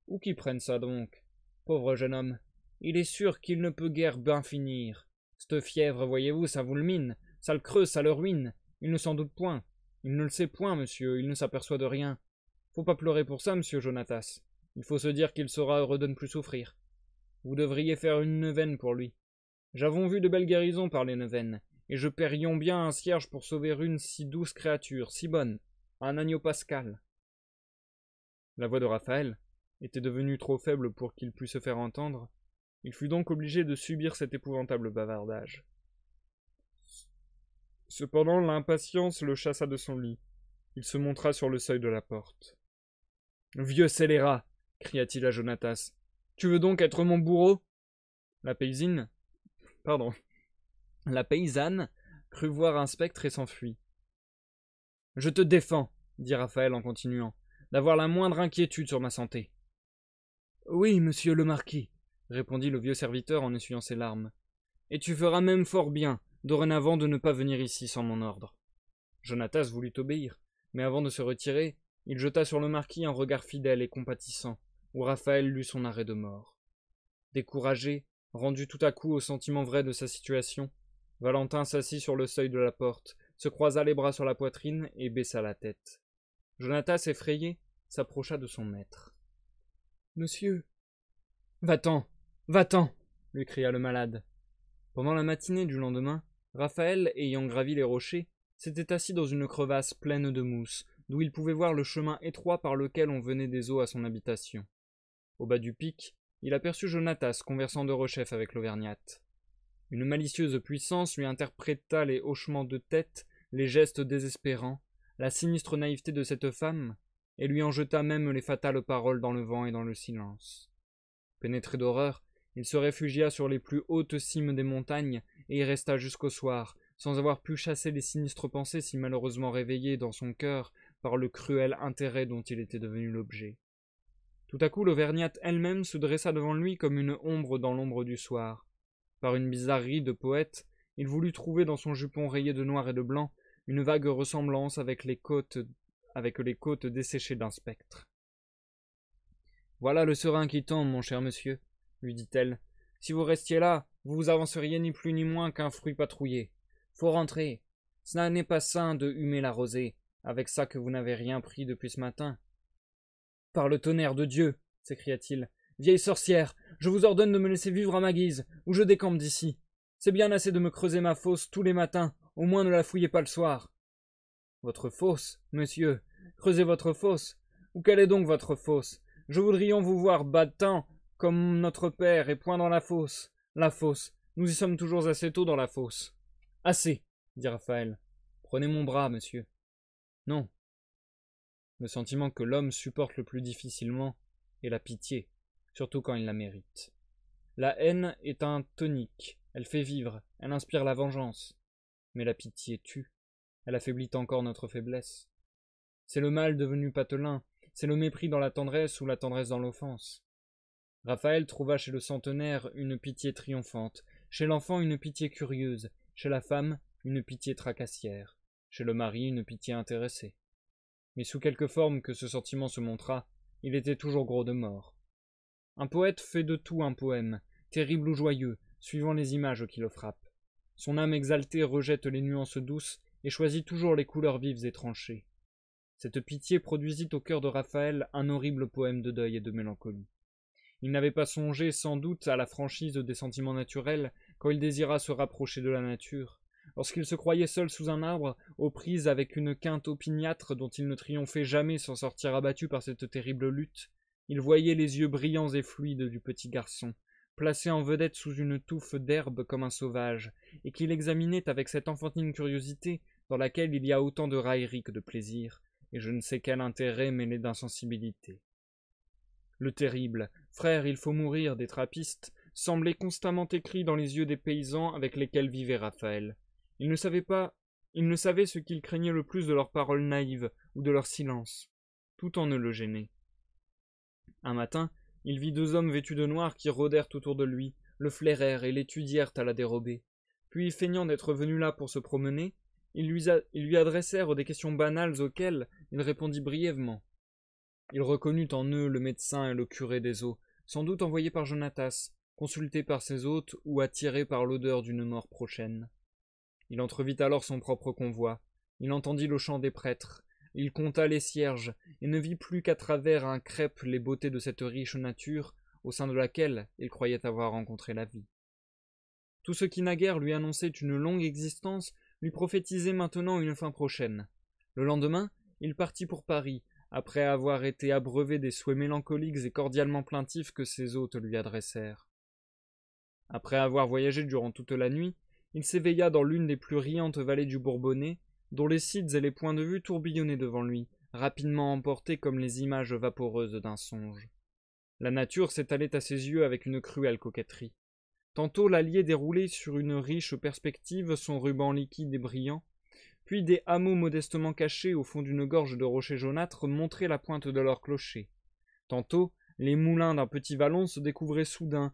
Où qui prennent ça donc? Pauvre jeune homme, il est sûr qu'il ne peut guère bien finir. Cette fièvre, voyez-vous, ça vous le mine, ça le creuse, ça le ruine. Il ne s'en doute point. Il ne le sait point, monsieur, il ne s'aperçoit de rien. Faut pas pleurer pour ça, monsieur Jonatas. Il faut se dire qu'il sera heureux de ne plus souffrir. Vous devriez faire une neuvaine pour lui. J'avons vu de belles guérisons par les neuvaines, et je paierions bien un cierge pour sauver une si douce créature, si bonne, un agneau pascal. La voix de Raphaël était devenue trop faible pour qu'il pût se faire entendre. Il fut donc obligé de subir cet épouvantable bavardage. Cependant, l'impatience le chassa de son lit. Il se montra sur le seuil de la porte. « Vieux scélérat !» cria-t-il à Jonatas. « Tu veux donc être mon bourreau ?» La paysanne crut voir un spectre et s'enfuit. « Je te défends, » dit Raphaël en continuant, « d'avoir la moindre inquiétude sur ma santé. »« Oui, monsieur le marquis, » répondit le vieux serviteur en essuyant ses larmes. « Et tu feras même fort bien, dorénavant, de ne pas venir ici sans mon ordre. » Jonatas voulut obéir, mais avant de se retirer, il jeta sur le marquis un regard fidèle et compatissant, où Raphaël lut son arrêt de mort. Découragé, rendu tout à coup au sentiment vrai de sa situation, Valentin s'assit sur le seuil de la porte, se croisa les bras sur la poitrine et baissa la tête. Jonatas, effrayé, s'approcha de son maître. « Monsieur !»« Va-t'en, va-t'en !» lui cria le malade. Pendant la matinée du lendemain, Raphaël, ayant gravi les rochers, s'était assis dans une crevasse pleine de mousse, d'où il pouvait voir le chemin étroit par lequel on venait des eaux à son habitation. Au bas du pic, il aperçut Jonatas conversant de rechef avec l'Auvergnate. Une malicieuse puissance lui interpréta les hochements de tête, les gestes désespérants, la sinistre naïveté de cette femme, et lui en jeta même les fatales paroles dans le vent et dans le silence. Pénétré d'horreur, il se réfugia sur les plus hautes cimes des montagnes et y resta jusqu'au soir, sans avoir pu chasser les sinistres pensées si malheureusement réveillées dans son cœur par le cruel intérêt dont il était devenu l'objet. Tout à coup, l'Auvergnate elle-même se dressa devant lui comme une ombre dans l'ombre du soir. Par une bizarrerie de poète, il voulut trouver dans son jupon rayé de noir et de blanc une vague ressemblance avec les côtes desséchées d'un spectre. « Voilà le serein qui tombe, mon cher monsieur, » lui dit-elle. « Si vous restiez là, vous vous avanceriez ni plus ni moins qu'un fruit patrouillé. Faut rentrer. Ça n'est pas sain de humer la rosée, avec ça que vous n'avez rien pris depuis ce matin. »« Par le tonnerre de Dieu !» s'écria-t-il. « Vieille sorcière, je vous ordonne de me laisser vivre à ma guise, ou je décampe d'ici. C'est bien assez de me creuser ma fosse tous les matins, au moins ne la fouillez pas le soir. »« Votre fosse, monsieur, creusez votre fosse. Ou quelle est donc votre fosse? Je voudrions vous voir battant comme notre père et point dans la fosse. La fosse, nous y sommes toujours assez tôt dans la fosse. »« Assez, » dit Raphaël. « Prenez mon bras, monsieur. »« Non. » Le sentiment que l'homme supporte le plus difficilement est la pitié, surtout quand il la mérite. La haine est un tonique, elle fait vivre, elle inspire la vengeance. Mais la pitié tue, elle affaiblit encore notre faiblesse. C'est le mal devenu patelin, c'est le mépris dans la tendresse ou la tendresse dans l'offense. Raphaël trouva chez le centenaire une pitié triomphante, chez l'enfant une pitié curieuse, chez la femme une pitié tracassière, chez le mari une pitié intéressée. Mais sous quelque forme que ce sentiment se montrât, il était toujours gros de mort. Un poète fait de tout un poème, terrible ou joyeux, suivant les images qui le frappent. Son âme exaltée rejette les nuances douces et choisit toujours les couleurs vives et tranchées. Cette pitié produisit au cœur de Raphaël un horrible poème de deuil et de mélancolie. Il n'avait pas songé sans doute à la franchise des sentiments naturels quand il désira se rapprocher de la nature, lorsqu'il se croyait seul sous un arbre, aux prises avec une quinte opiniâtre dont il ne triomphait jamais sans sortir abattu par cette terrible lutte. Il voyait les yeux brillants et fluides du petit garçon, placé en vedette sous une touffe d'herbe comme un sauvage, et qu'il examinait avec cette enfantine curiosité dans laquelle il y a autant de raillerie que de plaisir, et je ne sais quel intérêt mêlé d'insensibilité. Le terrible « Frère, il faut mourir » des trappistes semblait constamment écrit dans les yeux des paysans avec lesquels vivait Raphaël. Il ne savait ce qu'il craignait le plus de leurs paroles naïves ou de leur silence. Tout en ne le gênait. Un matin, il vit deux hommes vêtus de noir qui rôdèrent autour de lui, le flairèrent et l'étudièrent à la dérobée. Puis, feignant d'être venus là pour se promener, ils lui adressèrent des questions banales auxquelles il répondit brièvement. Il reconnut en eux le médecin et le curé des eaux, sans doute envoyés par Jonatas, consultés par ses hôtes ou attirés par l'odeur d'une mort prochaine. Il entrevit alors son propre convoi, il entendit le chant des prêtres, il compta les cierges, et ne vit plus qu'à travers un crêpe les beautés de cette riche nature, au sein de laquelle il croyait avoir rencontré la vie. Tout ce qui naguère lui annonçait une longue existence lui prophétisait maintenant une fin prochaine. Le lendemain, il partit pour Paris, après avoir été abreuvé des souhaits mélancoliques et cordialement plaintifs que ses hôtes lui adressèrent. Après avoir voyagé durant toute la nuit, il s'éveilla dans l'une des plus riantes vallées du Bourbonnais, dont les sites et les points de vue tourbillonnaient devant lui, rapidement emportés comme les images vaporeuses d'un songe. La nature s'étalait à ses yeux avec une cruelle coquetterie. Tantôt l'Allier déroulait sur une riche perspective son ruban liquide et brillant, puis des hameaux modestement cachés au fond d'une gorge de rochers jaunâtres montraient la pointe de leurs clochers. Tantôt, les moulins d'un petit vallon se découvraient soudain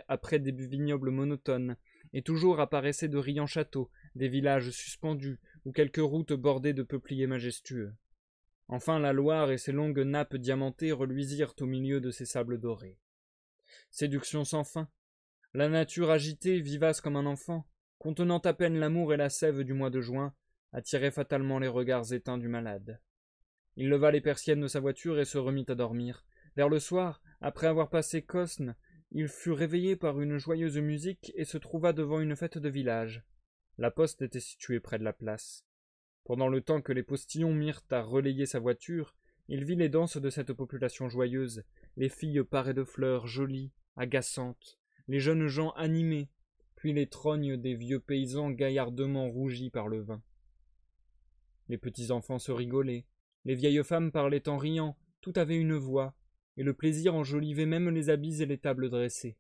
après des vignobles monotones, et toujours apparaissaient de riants châteaux, des villages suspendus, ou quelques routes bordées de peupliers majestueux. Enfin la Loire et ses longues nappes diamantées reluisirent au milieu de ses sables dorés. Séduction sans fin. La nature agitée, vivace comme un enfant, contenant à peine l'amour et la sève du mois de juin, attirait fatalement les regards éteints du malade. Il leva les persiennes de sa voiture et se remit à dormir. Vers le soir, après avoir passé Cosne, il fut réveillé par une joyeuse musique et se trouva devant une fête de village. La poste était située près de la place. Pendant le temps que les postillons mirent à relayer sa voiture, il vit les danses de cette population joyeuse, les filles parées de fleurs jolies, agaçantes, les jeunes gens animés, puis les trognes des vieux paysans gaillardement rougis par le vin. Les petits enfants se rigolaient, les vieilles femmes parlaient en riant, tout avait une voix, et le plaisir enjolivait même les habits et les tables dressées.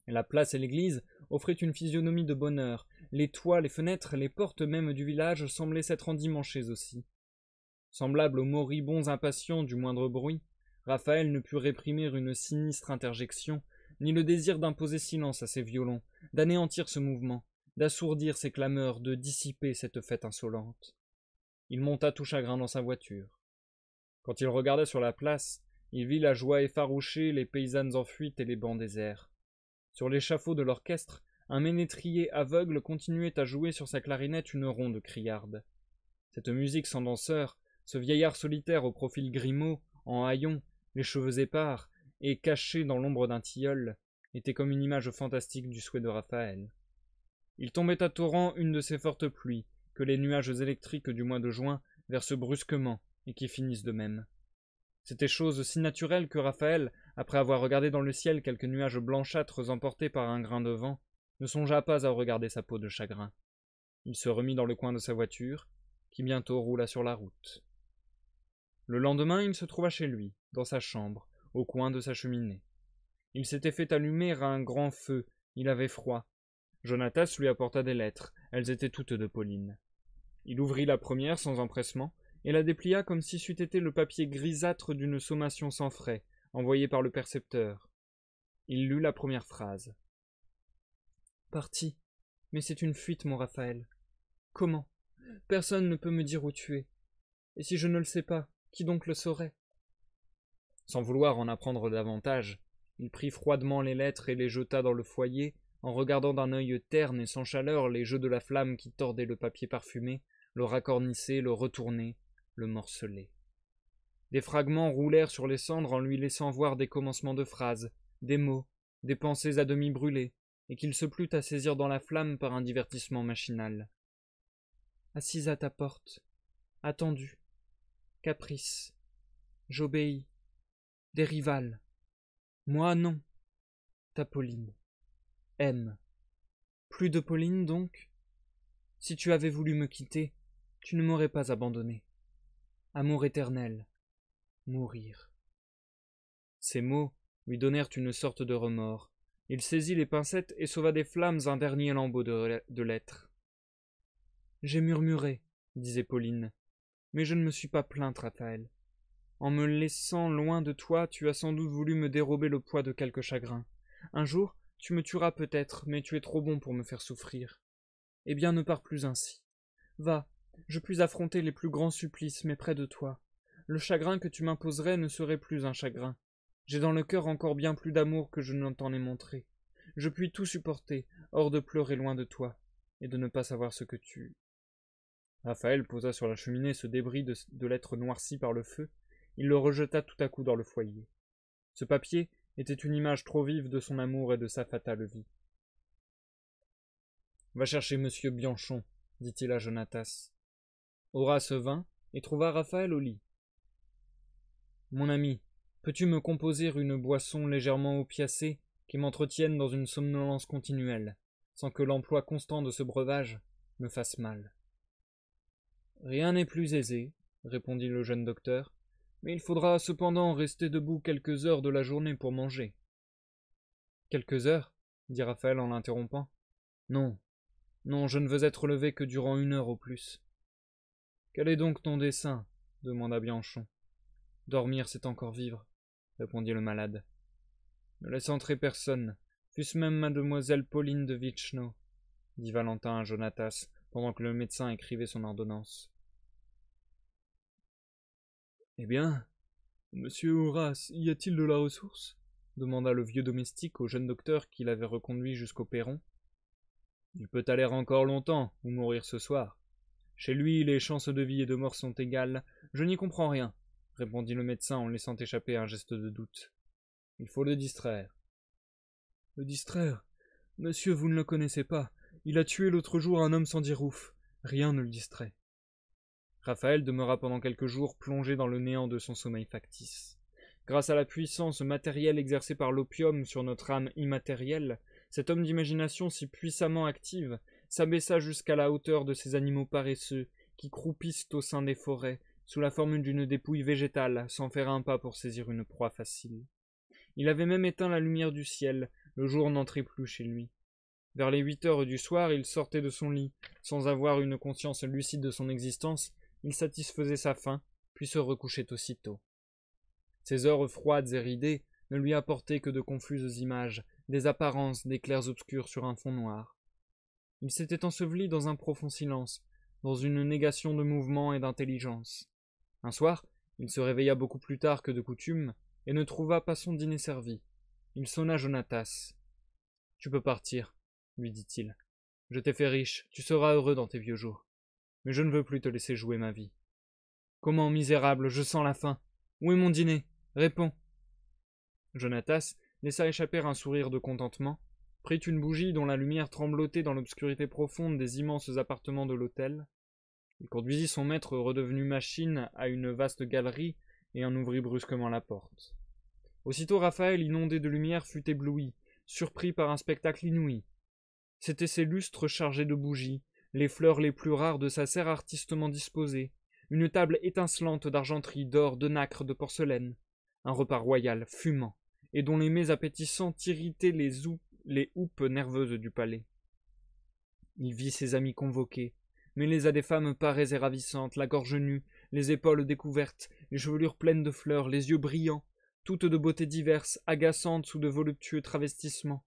La place et l'église offraient une physionomie de bonheur, les toits, les fenêtres, les portes même du village semblaient s'être endimanchées aussi. Semblable aux moribonds impatients du moindre bruit, Raphaël ne put réprimer une sinistre interjection, ni le désir d'imposer silence à ses violons, d'anéantir ce mouvement, d'assourdir ces clameurs, de dissiper cette fête insolente. Il monta tout chagrin dans sa voiture. Quand il regarda sur la place, il vit la joie effarouchée, les paysannes en fuite et les bancs déserts. Sur l'échafaud de l'orchestre, un ménétrier aveugle continuait à jouer sur sa clarinette une ronde criarde. Cette musique sans danseur, ce vieillard solitaire au profil grimaud, en haillons, les cheveux épars, et caché dans l'ombre d'un tilleul, était comme une image fantastique du souhait de Raphaël. Il tombait à torrents une de ces fortes pluies, que les nuages électriques du mois de juin versent brusquement, et qui finissent de même. C'était chose si naturelle que Raphaël, après avoir regardé dans le ciel quelques nuages blanchâtres emportés par un grain de vent, ne songea pas à regarder sa peau de chagrin. Il se remit dans le coin de sa voiture, qui bientôt roula sur la route. Le lendemain, il se trouva chez lui, dans sa chambre, au coin de sa cheminée. Il s'était fait allumer un grand feu, il avait froid. Jonatas lui apporta des lettres, elles étaient toutes de Pauline. Il ouvrit la première sans empressement, et la déplia comme si c'eût été le papier grisâtre d'une sommation sans frais, envoyée par le percepteur. Il lut la première phrase. « Parti, mais c'est une fuite, mon Raphaël. Comment? Personne ne peut me dire où tu es. Et si je ne le sais pas, qui donc le saurait ?» Sans vouloir en apprendre davantage, il prit froidement les lettres et les jeta dans le foyer, en regardant d'un œil terne et sans chaleur les jeux de la flamme qui tordaient le papier parfumé, le racornissaient, le retournaient, le morcelaient. Des fragments roulèrent sur les cendres en lui laissant voir des commencements de phrases, des mots, des pensées à demi brûlées, et qu'il se plut à saisir dans la flamme par un divertissement machinal. Assise à ta porte, attendu, caprice, j'obéis, des rivales. Moi, non. Ta Pauline. M. Plus de Pauline, donc? Si tu avais voulu me quitter, tu ne m'aurais pas abandonné. Amour éternel. Mourir. Ces mots lui donnèrent une sorte de remords. Il saisit les pincettes et sauva des flammes un dernier lambeau de lettres. J'ai murmuré, disait Pauline, mais je ne me suis pas plainte, Raphaël. En me laissant loin de toi, tu as sans doute voulu me dérober le poids de quelque chagrin. Un jour, tu me tueras peut-être, mais tu es trop bon pour me faire souffrir. Eh bien, ne pars plus ainsi. Va, je puis affronter les plus grands supplices, mais près de toi. Le chagrin que tu m'imposerais ne serait plus un chagrin. J'ai dans le cœur encore bien plus d'amour que je ne t'en ai montré. Je puis tout supporter, hors de pleurer loin de toi, et de ne pas savoir ce que tu... Raphaël posa sur la cheminée ce débris de lettres noircies par le feu. Il le rejeta tout à coup dans le foyer. Ce papier était une image trop vive de son amour et de sa fatale vie. « Va chercher monsieur Bianchon, dit-il à Jonatas. Horace vint et trouva Raphaël au lit. Mon ami, peux-tu me composer une boisson légèrement opiacée qui m'entretienne dans une somnolence continuelle, sans que l'emploi constant de ce breuvage me fasse mal? Rien n'est plus aisé, répondit le jeune docteur, mais il faudra cependant rester debout quelques heures de la journée pour manger. Quelques heures, dit Raphaël en l'interrompant. Non, non, je ne veux être levé que durant 1 heure au plus. Quel est donc ton dessein? Demanda Bianchon. Dormir, c'est encore vivre, répondit le malade. Ne laisse entrer personne, fût-ce même mademoiselle Pauline de Vichno, dit Valentin à Jonatas, pendant que le médecin écrivait son ordonnance. Eh bien, monsieur Horace, y a-t-il de la ressource? Demanda le vieux domestique au jeune docteur qui l'avait reconduit jusqu'au perron. Il peut aller encore longtemps, ou mourir ce soir. Chez lui, les chances de vie et de mort sont égales. Je n'y comprends rien, répondit le médecin en laissant échapper un geste de doute. Il faut le distraire. Le distraire? Monsieur, vous ne le connaissez pas. Il a tué l'autre jour un homme sans dire ouf. Rien ne le distrait. Raphaël demeura pendant quelques jours plongé dans le néant de son sommeil factice. Grâce à la puissance matérielle exercée par l'opium sur notre âme immatérielle, cet homme d'imagination si puissamment active s'abaissa jusqu'à la hauteur de ces animaux paresseux qui croupissent au sein des forêts sous la forme d'une dépouille végétale sans faire un pas pour saisir une proie facile. Il avait même éteint la lumière du ciel, le jour n'entrait plus chez lui. Vers les 8 heures du soir, il sortait de son lit. Sans avoir une conscience lucide de son existence, il satisfaisait sa faim, puis se recouchait aussitôt. Ces heures froides et ridées ne lui apportaient que de confuses images, des apparences, des clairs obscurs sur un fond noir. Il s'était enseveli dans un profond silence, dans une négation de mouvement et d'intelligence. Un soir, il se réveilla beaucoup plus tard que de coutume, et ne trouva pas son dîner servi. Il sonna Jonatas. « Tu peux partir, » lui dit-il. « Je t'ai fait riche, tu seras heureux dans tes vieux jours. Mais je ne veux plus te laisser jouer ma vie. Comment, misérable, je sens la faim. Où est mon dîner? Réponds. » Jonatas laissa échapper un sourire de contentement, prit une bougie dont la lumière tremblotait dans l'obscurité profonde des immenses appartements de l'hôtel. Il conduisit son maître redevenu machine à une vaste galerie et en ouvrit brusquement la porte. Aussitôt Raphaël, inondé de lumière, fut ébloui, surpris par un spectacle inouï. C'étaient ces lustres chargés de bougies, les fleurs les plus rares de sa serre artistement disposées, une table étincelante d'argenterie, d'or, de nacre, de porcelaine, un repas royal, fumant, et dont les mets appétissants irritaient les houppes nerveuses du palais. Il vit ses amis convoqués, mêlés à des femmes parées et ravissantes, la gorge nue, les épaules découvertes, les chevelures pleines de fleurs, les yeux brillants, toutes de beautés diverses, agaçantes sous de voluptueux travestissements.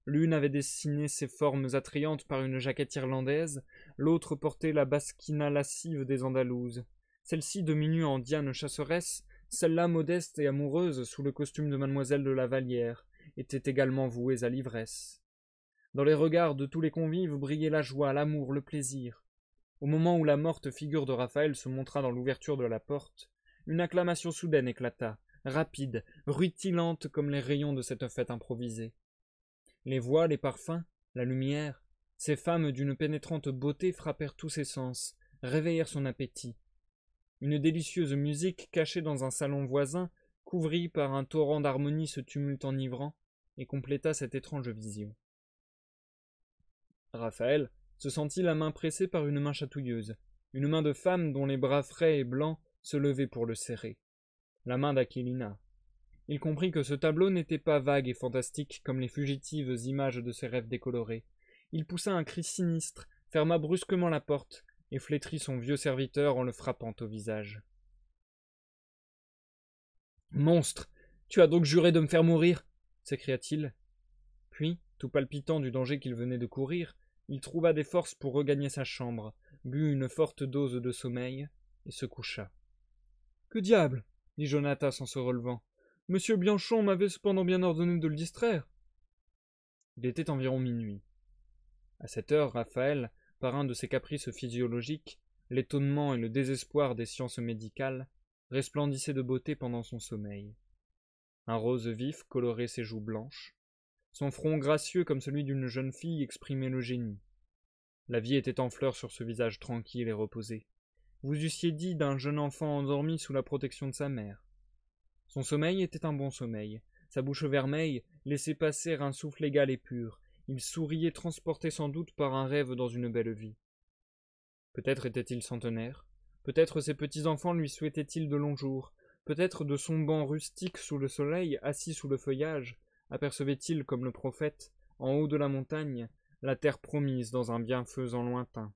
L'une avait dessiné ses formes attrayantes par une jaquette irlandaise, l'autre portait la basquina lascive des Andalouses. Celle-ci demi-nue en Diane chasseresse, celle-là modeste et amoureuse sous le costume de mademoiselle de la Vallière, étaient également vouées à l'ivresse. Dans les regards de tous les convives brillait la joie, l'amour, le plaisir. Au moment où la morte figure de Raphaël se montra dans l'ouverture de la porte, une acclamation soudaine éclata, rapide, rutilante comme les rayons de cette fête improvisée. Les voix, les parfums, la lumière, ces femmes d'une pénétrante beauté frappèrent tous ses sens, réveillèrent son appétit. Une délicieuse musique cachée dans un salon voisin couvrit par un torrent d'harmonie ce tumulte enivrant, et compléta cette étrange vision. Raphaël se sentit la main pressée par une main chatouilleuse, une main de femme dont les bras frais et blancs se levaient pour le serrer. La main d'Aquilina. Il comprit que ce tableau n'était pas vague et fantastique comme les fugitives images de ses rêves décolorés. Il poussa un cri sinistre, ferma brusquement la porte, et flétrit son vieux serviteur en le frappant au visage. « Monstre! Tu as donc juré de me faire mourir » s'écria-t-il. Puis, tout palpitant du danger qu'il venait de courir, il trouva des forces pour regagner sa chambre, but une forte dose de sommeil, et se coucha. « Que diable » dit Jonatas en se relevant. « Monsieur Bianchon m'avait cependant bien ordonné de le distraire. » Il était environ minuit. À cette heure, Raphaël, par un de ses caprices physiologiques, l'étonnement et le désespoir des sciences médicales, resplendissait de beauté pendant son sommeil. Un rose vif colorait ses joues blanches. Son front gracieux comme celui d'une jeune fille exprimait le génie. La vie était en fleurs sur ce visage tranquille et reposé. Vous eussiez dit d'un jeune enfant endormi sous la protection de sa mère. Son sommeil était un bon sommeil. Sa bouche vermeille laissait passer un souffle égal et pur. Il souriait transporté sans doute par un rêve dans une belle vie. Peut-être était-il centenaire. Peut-être ses petits-enfants lui souhaitaient-ils de longs jours. Peut-être de son banc rustique sous le soleil, assis sous le feuillage, apercevait-il, comme le prophète, en haut de la montagne, la terre promise dans un bienfaisant lointain.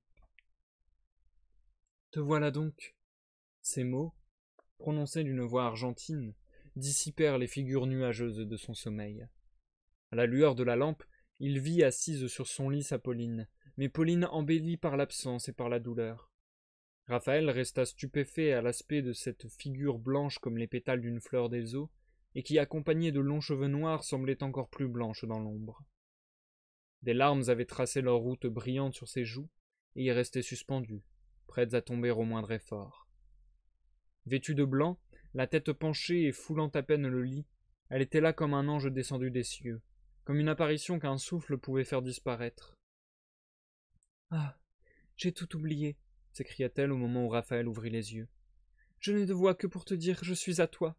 « Te voilà donc !» Ces mots, prononcés d'une voix argentine, dissipèrent les figures nuageuses de son sommeil. À la lueur de la lampe, il vit assise sur son lit sa Pauline, mais Pauline embellie par l'absence et par la douleur. Raphaël resta stupéfait à l'aspect de cette figure blanche comme les pétales d'une fleur des eaux, et qui, accompagnée de longs cheveux noirs, semblait encore plus blanche dans l'ombre. Des larmes avaient tracé leur route brillante sur ses joues, et y restaient suspendues, prêtes à tomber au moindre effort. Vêtue de blanc, la tête penchée et foulant à peine le lit, elle était là comme un ange descendu des cieux, comme une apparition qu'un souffle pouvait faire disparaître. « Ah, j'ai tout oublié !» s'écria-t-elle au moment où Raphaël ouvrit les yeux. « Je n'ai de voix que pour te dire je suis à toi.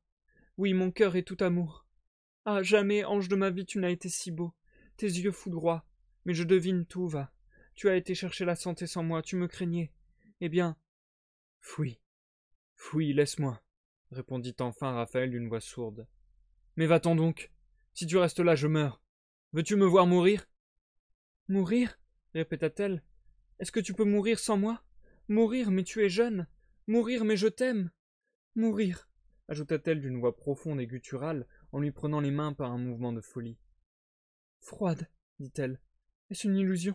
Oui, mon cœur est tout amour. Ah, jamais, ange de ma vie, tu n'as été si beau. Tes yeux foudroient, mais je devine tout va. Tu as été chercher la santé sans moi, tu me craignais. Eh bien... » « Fouille, laisse-moi, » répondit enfin Raphaël d'une voix sourde. « Mais va-t'en donc. Si tu restes là, je meurs. Veux-tu me voir mourir ?»« Mourir » répéta-t-elle. « Est-ce que tu peux mourir sans moi ? Mourir, mais tu es jeune. Mourir, mais je t'aime. Mourir, » ajouta-t-elle d'une voix profonde et gutturale en lui prenant les mains par un mouvement de folie. « Froide, dit-elle. Est-ce une illusion ?»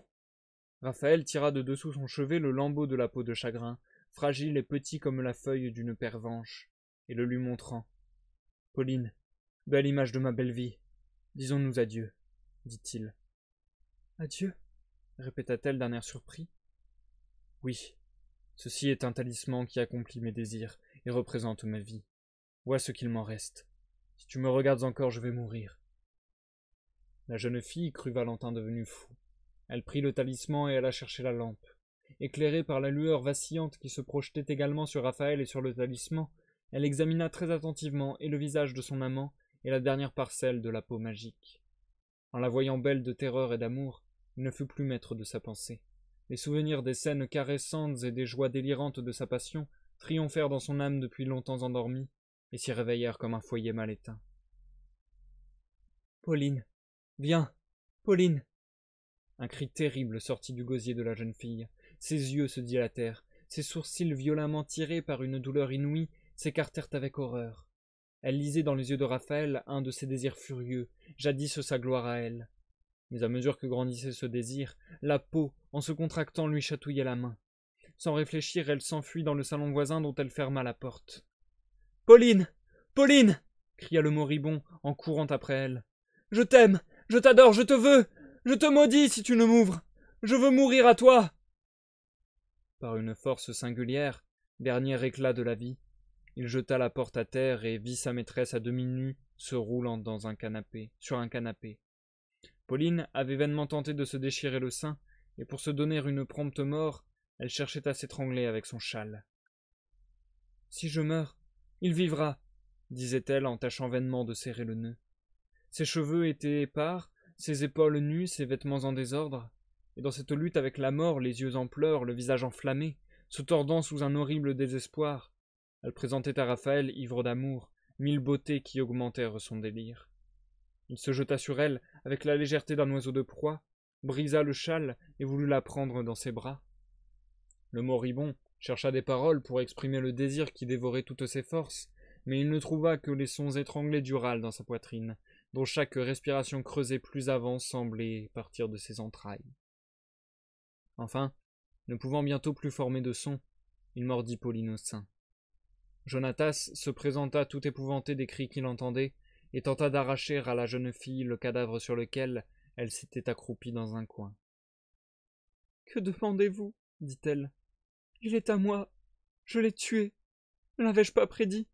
Raphaël tira de dessous son chevet le lambeau de la peau de chagrin, fragile et petit comme la feuille d'une pervenche, et le lui montrant. « Pauline, belle image de ma belle vie, disons-nous adieu, dit-il. « Adieu » répéta-t-elle d'un air surpris. « Oui, ceci est un talisman qui accomplit mes désirs et représente ma vie. Vois ce qu'il m'en reste. Si tu me regardes encore, je vais mourir. » La jeune fille crut Valentin devenu fou. Elle prit le talisman et alla chercher la lampe. Éclairée par la lueur vacillante qui se projetait également sur Raphaël et sur le talisman, elle examina très attentivement et le visage de son amant et la dernière parcelle de la peau magique. En la voyant belle de terreur et d'amour, il ne fut plus maître de sa pensée. Les souvenirs des scènes caressantes et des joies délirantes de sa passion triomphèrent dans son âme depuis longtemps endormie et s'y réveillèrent comme un foyer mal éteint. « Pauline, viens, Pauline !» Un cri terrible sortit du gosier de la jeune fille. Ses yeux se dilatèrent, ses sourcils violemment tirés par une douleur inouïe s'écartèrent avec horreur. Elle lisait dans les yeux de Raphaël un de ses désirs furieux, jadis sa gloire à elle. Mais à mesure que grandissait ce désir, la peau, en se contractant, lui chatouillait la main. Sans réfléchir, elle s'enfuit dans le salon voisin dont elle ferma la porte. « Pauline, Pauline !» cria le moribond en courant après elle. « Je t'aime, je t'adore, je te veux, je te maudis si tu ne m'ouvres. Je veux mourir à toi !» Par une force singulière, dernier éclat de la vie, il jeta la porte à terre et vit sa maîtresse à demi nue se roulant sur un canapé. Pauline avait vainement tenté de se déchirer le sein, et pour se donner une prompte mort, elle cherchait à s'étrangler avec son châle. « Si je meurs, il vivra, disait-elle en tâchant vainement de serrer le nœud. Ses cheveux étaient épars, ses épaules nues, ses vêtements en désordre, et dans cette lutte avec la mort, les yeux en pleurs, le visage enflammé, se tordant sous un horrible désespoir, elle présentait à Raphaël, ivre d'amour, 1000 beautés qui augmentèrent son délire. Il se jeta sur elle avec la légèreté d'un oiseau de proie, brisa le châle et voulut la prendre dans ses bras. Le moribond chercha des paroles pour exprimer le désir qui dévorait toutes ses forces, mais il ne trouva que les sons étranglés du râle dans sa poitrine, dont chaque respiration creusée plus avant semblait partir de ses entrailles. Enfin, ne pouvant bientôt plus former de son, il mordit Pauline au sein. Jonatas se présenta tout épouvanté des cris qu'il entendait, et tenta d'arracher à la jeune fille le cadavre sur lequel elle s'était accroupie dans un coin. « Que demandez-vous » dit-elle. « Il est à moi. Je l'ai tué. Ne l'avais-je pas prédit ?»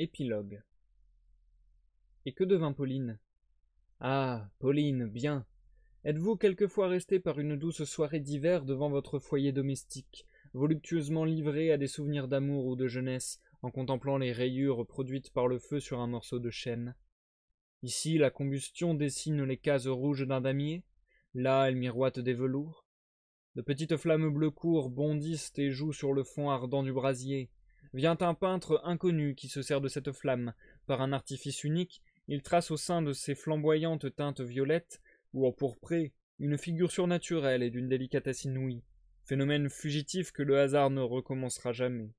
Épilogue. Et que devint Pauline? Ah, Pauline, bien. Êtes-vous quelquefois restée par une douce soirée d'hiver devant votre foyer domestique, voluptueusement livrée à des souvenirs d'amour ou de jeunesse, en contemplant les rayures produites par le feu sur un morceau de chêne? Ici, la combustion dessine les cases rouges d'un damier, là, elle miroite des velours. De petites flammes bleu court bondissent et jouent sur le fond ardent du brasier. Vient un peintre inconnu qui se sert de cette flamme. Par un artifice unique, il trace au sein de ces flamboyantes teintes violettes, ou empourprées, une figure surnaturelle et d'une délicatesse inouïe, phénomène fugitif que le hasard ne recommencera jamais.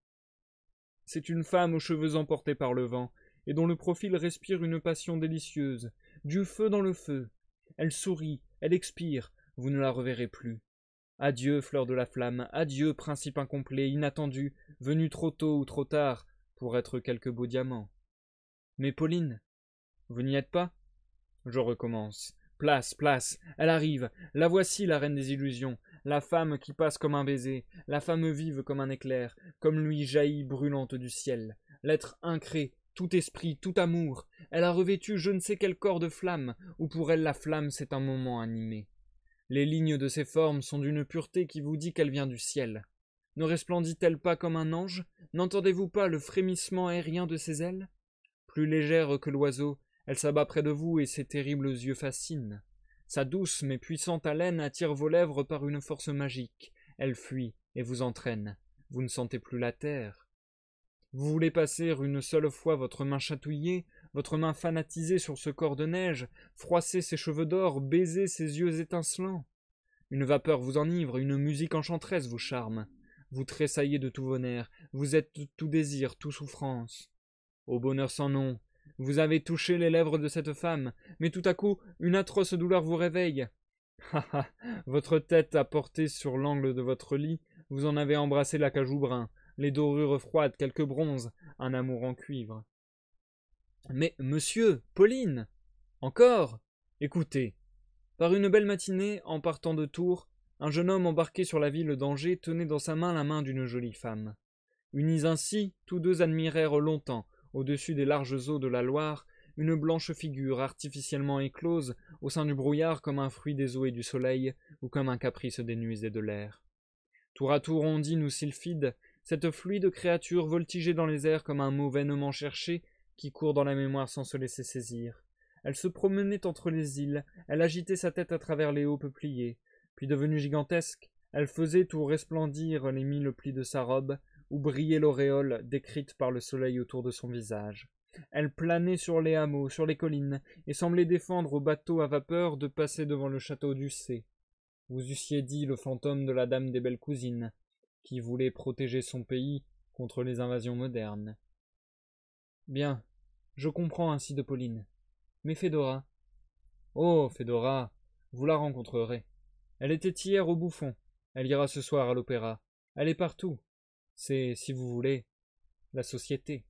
C'est une femme aux cheveux emportés par le vent, et dont le profil respire une passion délicieuse, du feu dans le feu. Elle sourit, elle expire, vous ne la reverrez plus. Adieu, fleur de la flamme, adieu, principe incomplet, inattendu, venu trop tôt ou trop tard, pour être quelque beau diamant. Mais Pauline, vous n'y êtes pas? Je recommence. Place, place, elle arrive, la voici la reine des illusions, la femme qui passe comme un baiser, la femme vive comme un éclair, comme lui jaillit brûlante du ciel, l'être incré, tout esprit, tout amour, elle a revêtu je ne sais quel corps de flamme, où pour elle la flamme c'est un moment animé. Les lignes de ses formes sont d'une pureté qui vous dit qu'elle vient du ciel. Ne resplendit-elle pas comme un ange? N'entendez-vous pas le frémissement aérien de ses ailes? Plus légère que l'oiseau, elle s'abat près de vous et ses terribles yeux fascinent. Sa douce mais puissante haleine attire vos lèvres par une force magique. Elle fuit et vous entraîne. Vous ne sentez plus la terre. Vous voulez passer une seule fois votre main chatouillée, votre main fanatisée sur ce corps de neige, froisser ses cheveux d'or, baiser ses yeux étincelants. Une vapeur vous enivre, une musique enchanteresse vous charme. Vous tressaillez de tous vos nerfs, vous êtes tout désir, tout souffrance. Ô bonheur sans nom, vous avez touché les lèvres de cette femme, mais tout à coup, une atroce douleur vous réveille. Ha ha, votre tête a porté sur l'angle de votre lit, vous en avez embrassé l'acajou brun, les dorures froides, quelques bronzes, un amour en cuivre. Mais, monsieur, Pauline, encore, écoutez. Par une belle matinée, en partant de Tours, un jeune homme embarqué sur la ville d'Angers tenait dans sa main la main d'une jolie femme. Unis ainsi, tous deux admirèrent longtemps, au-dessus des larges eaux de la Loire, une blanche figure artificiellement éclose au sein du brouillard comme un fruit des eaux et du soleil, ou comme un caprice des nuits et de l'air. Tour à tour ondine ou sylphide, cette fluide créature voltigeait dans les airs comme un mot vainement cherché qui court dans la mémoire sans se laisser saisir. Elle se promenait entre les îles, elle agitait sa tête à travers les hauts peupliers, puis devenue gigantesque, elle faisait tout resplendir les 1000 plis de sa robe, où brillait l'auréole décrite par le soleil autour de son visage. Elle planait sur les hameaux, sur les collines, et semblait défendre aux bateaux à vapeur de passer devant le château d'Ussé. Vous eussiez dit le fantôme de la dame des belles cousines, qui voulait protéger son pays contre les invasions modernes. Bien, je comprends ainsi de Pauline. Mais Fédora? Oh, Fédora, vous la rencontrerez. Elle était hier au Bouffon, elle ira ce soir à l'opéra. Elle est partout. C'est, si vous voulez, la société.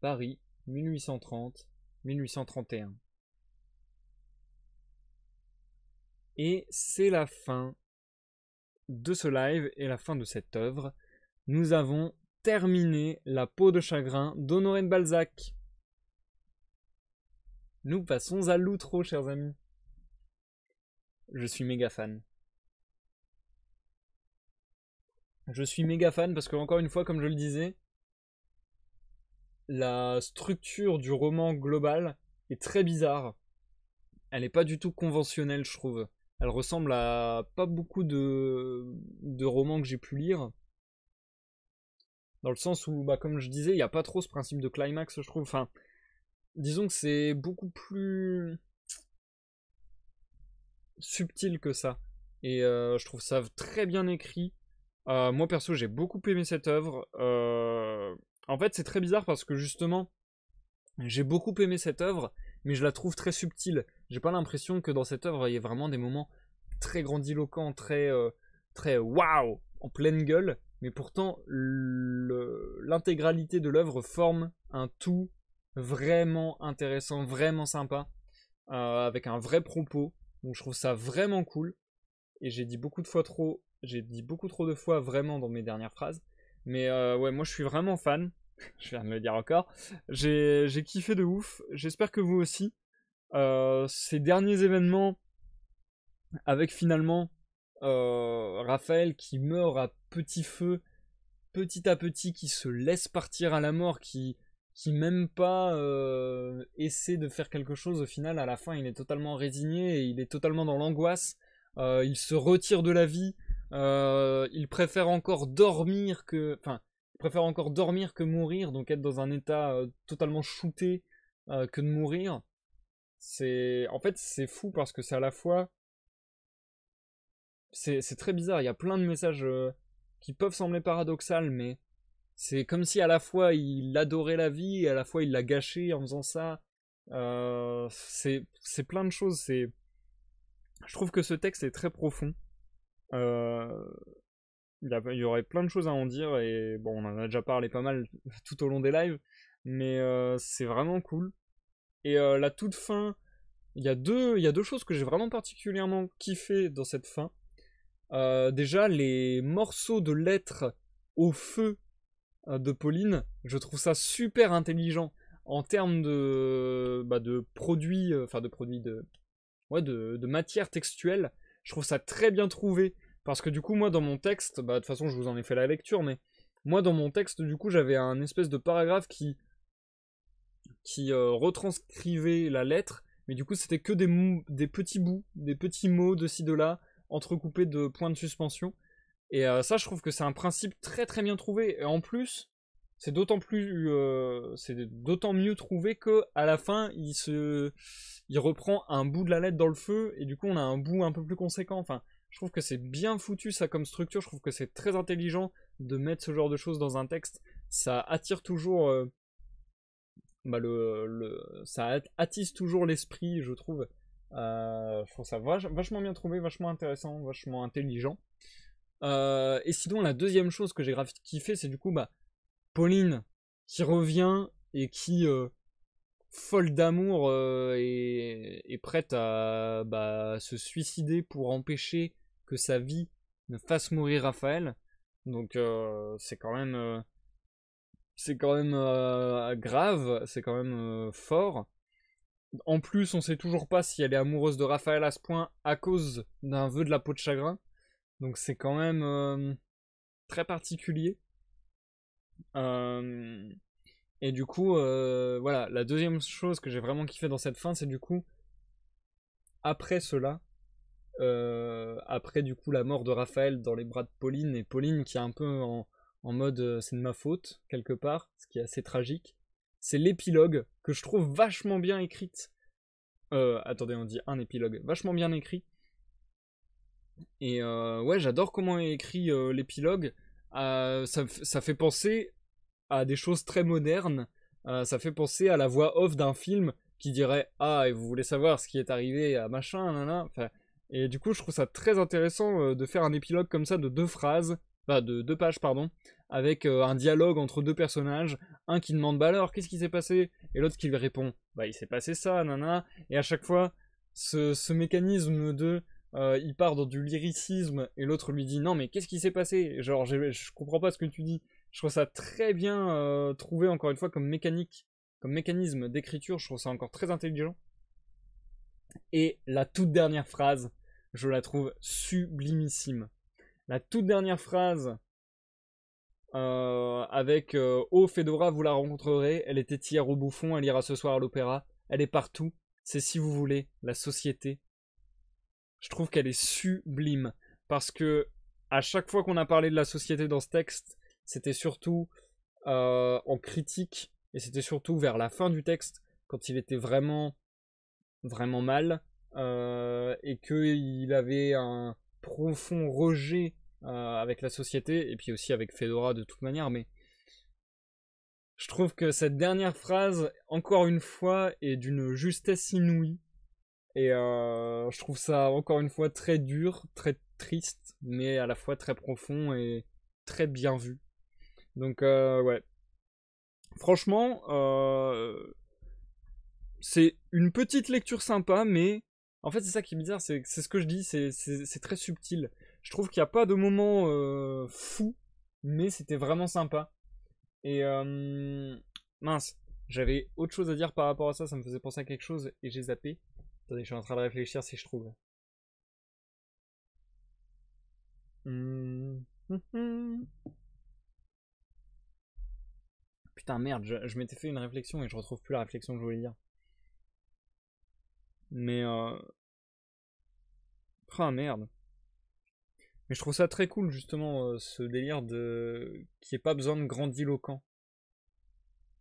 Paris, 1830-1831. Et c'est la fin de ce live et la fin de cette œuvre. Nous avons terminé La peau de chagrin d'Honoré de Balzac. Nous passons à l'outro, chers amis. Je suis méga fan. Je suis méga fan parce que, encore une fois, comme je le disais, la structure du roman global est très bizarre. Elle est pas du tout conventionnelle, je trouve. Elle ressemble à pas beaucoup de romans que j'ai pu lire. Dans le sens où, bah, comme je disais, il n'y a pas trop ce principe de climax, je trouve. Enfin, disons que c'est beaucoup plus subtil que ça. Et je trouve ça très bien écrit. Moi, perso, j'ai beaucoup aimé cette œuvre. En fait, c'est très bizarre parce que justement, j'ai beaucoup aimé cette œuvre, mais je la trouve très subtile. J'ai pas l'impression que dans cette œuvre, il y ait vraiment des moments très grandiloquents, très waouh, en pleine gueule. Mais pourtant, l'intégralité de l'œuvre forme un tout vraiment intéressant, vraiment sympa, avec un vrai propos. Donc je trouve ça vraiment cool. Et j'ai dit beaucoup trop de fois vraiment dans mes dernières phrases. Mais ouais, moi je suis vraiment fan. Je viens de le dire encore. J'ai kiffé de ouf. J'espère que vous aussi. Ces derniers événements, avec finalement Raphaël qui meurt à petit feu, petit à petit, qui se laisse partir à la mort, qui même pas essaie de faire quelque chose, au final, à la fin, il est totalement résigné et il est totalement dans l'angoisse. Il se retire de la vie. Il préfère encore dormir que. Enfin, il préfère encore dormir que mourir, donc être dans un état totalement shooté que de mourir. En fait, c'est fou parce que c'est à la fois. C'est très bizarre. Il y a plein de messages qui peuvent sembler paradoxaux, mais c'est comme si à la fois il adorait la vie et à la fois il l'a gâchée en faisant ça. C'est plein de choses. Je trouve que ce texte est très profond. Euh, il y aurait plein de choses à en dire et bon, on en a déjà parlé pas mal tout au long des lives, mais c'est vraiment cool. Et la toute fin, il y a deux choses que j'ai vraiment particulièrement kiffé dans cette fin. Déjà, les morceaux de lettres au feu de Pauline, je trouve ça super intelligent en termes de produits, enfin de produits ouais, de matière textuelle. Je trouve ça très bien trouvé parce que du coup, moi dans mon texte, bah de toute façon, je vous en ai fait la lecture, mais moi dans mon texte, du coup, j'avais un espèce de paragraphe qui retranscrivait la lettre, mais du coup, c'était que des petits bouts, des petits mots de ci de là, entrecoupés de points de suspension. Et ça, je trouve que c'est un principe très très bien trouvé. Et en plus, c'est d'autant mieux trouvé que à la fin, il reprend un bout de la lettre dans le feu et du coup, on a un bout un peu plus conséquent. Enfin, je trouve que c'est bien foutu ça comme structure. Je trouve que c'est très intelligent de mettre ce genre de choses dans un texte. Ça attire toujours, ça attise toujours l'esprit, je trouve. Je trouve ça vachement bien trouvé, vachement intéressant, vachement intelligent. Et sinon, la deuxième chose que j'ai grave kiffé, c'est du coup, bah, Pauline qui revient et qui, folle d'amour, est prête à se suicider pour empêcher que sa vie ne fasse mourir Raphaël. Donc, c'est quand même grave, c'est quand même fort. En plus, on sait toujours pas si elle est amoureuse de Raphaël à ce point à cause d'un vœu de la peau de chagrin. Donc c'est quand même très particulier. Euh, et du coup, voilà, la deuxième chose que j'ai vraiment kiffé dans cette fin, c'est du coup, après cela, après du coup la mort de Raphaël dans les bras de Pauline, et Pauline qui est un peu en mode c'est de ma faute, quelque part, ce qui est assez tragique, c'est l'épilogue que je trouve vachement bien écrite. Attendez, on dit un épilogue, vachement bien écrit. Et ouais, j'adore comment est écrit l'épilogue. Ça fait penser à des choses très modernes. Ça fait penser à la voix off d'un film qui dirait ah, et vous voulez savoir ce qui est arrivé à machin, nanana. Enfin, et du coup, je trouve ça très intéressant de faire un épilogue comme ça de deux phrases, enfin de deux pages, pardon, avec un dialogue entre deux personnages. Un qui demande bah alors, qu'est-ce qui s'est passé? Et l'autre qui lui répond bah il s'est passé ça, nanana. Et à chaque fois, ce mécanisme de il part dans du lyricisme et l'autre lui dit non mais qu'est-ce qui s'est passé? Genre je comprends pas ce que tu dis. Je trouve ça très bien trouvé encore une fois comme mécanique, comme mécanisme d'écriture. Je trouve ça encore très intelligent. Et la toute dernière phrase, je la trouve sublimissime. La toute dernière phrase avec Oh Fedora, vous la rencontrerez, elle était hier au Bouffon, elle ira ce soir à l'opéra, elle est partout, c'est si vous voulez, la société. Je trouve qu'elle est sublime, parce que à chaque fois qu'on a parlé de la société dans ce texte, c'était surtout en critique, et c'était surtout vers la fin du texte, quand il était vraiment, vraiment mal, et qu'il avait un profond rejet avec la société, et puis aussi avec Fedora de toute manière, mais je trouve que cette dernière phrase, encore une fois, est d'une justesse inouïe, et je trouve ça encore une fois très dur, très triste, mais à la fois très profond et très bien vu. Donc ouais, franchement, c'est une petite lecture sympa, mais en fait c'est ça qui est bizarre, c'est ce que je dis, c'est très subtil. Je trouve qu'il n'y a pas de moment fou, mais c'était vraiment sympa. Et mince, j'avais autre chose à dire par rapport à ça, ça me faisait penser à quelque chose et j'ai zappé. Attendez, je suis en train de réfléchir si je trouve. Putain merde, je m'étais fait une réflexion et je retrouve plus la réflexion que je voulais dire. Mais ah merde. Mais je trouve ça très cool justement ce délire de qu'il n'y ait pas besoin de grandiloquent.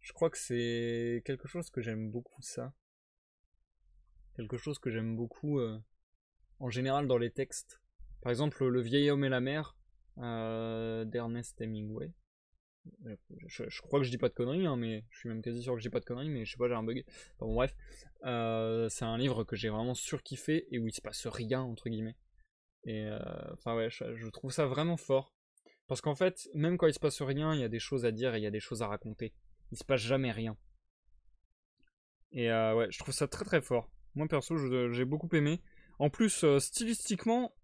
Je crois que c'est quelque chose que j'aime beaucoup ça. Quelque chose que j'aime beaucoup en général dans les textes. Par exemple Le vieil homme et la mer d'Ernest Hemingway. Je crois que je dis pas de conneries, hein, mais je suis même quasi sûr que je dis pas de conneries, mais je sais pas, j'ai un bug. Enfin bon, bref, c'est un livre que j'ai vraiment surkiffé et où il se passe rien entre guillemets. Et enfin ouais, je trouve ça vraiment fort. Parce qu'en fait, même quand il se passe rien, il y a des choses à dire et il y a des choses à raconter. Il se passe jamais rien. Et ouais, je trouve ça très très fort. Moi perso, j'ai beaucoup aimé. En plus, stylistiquement,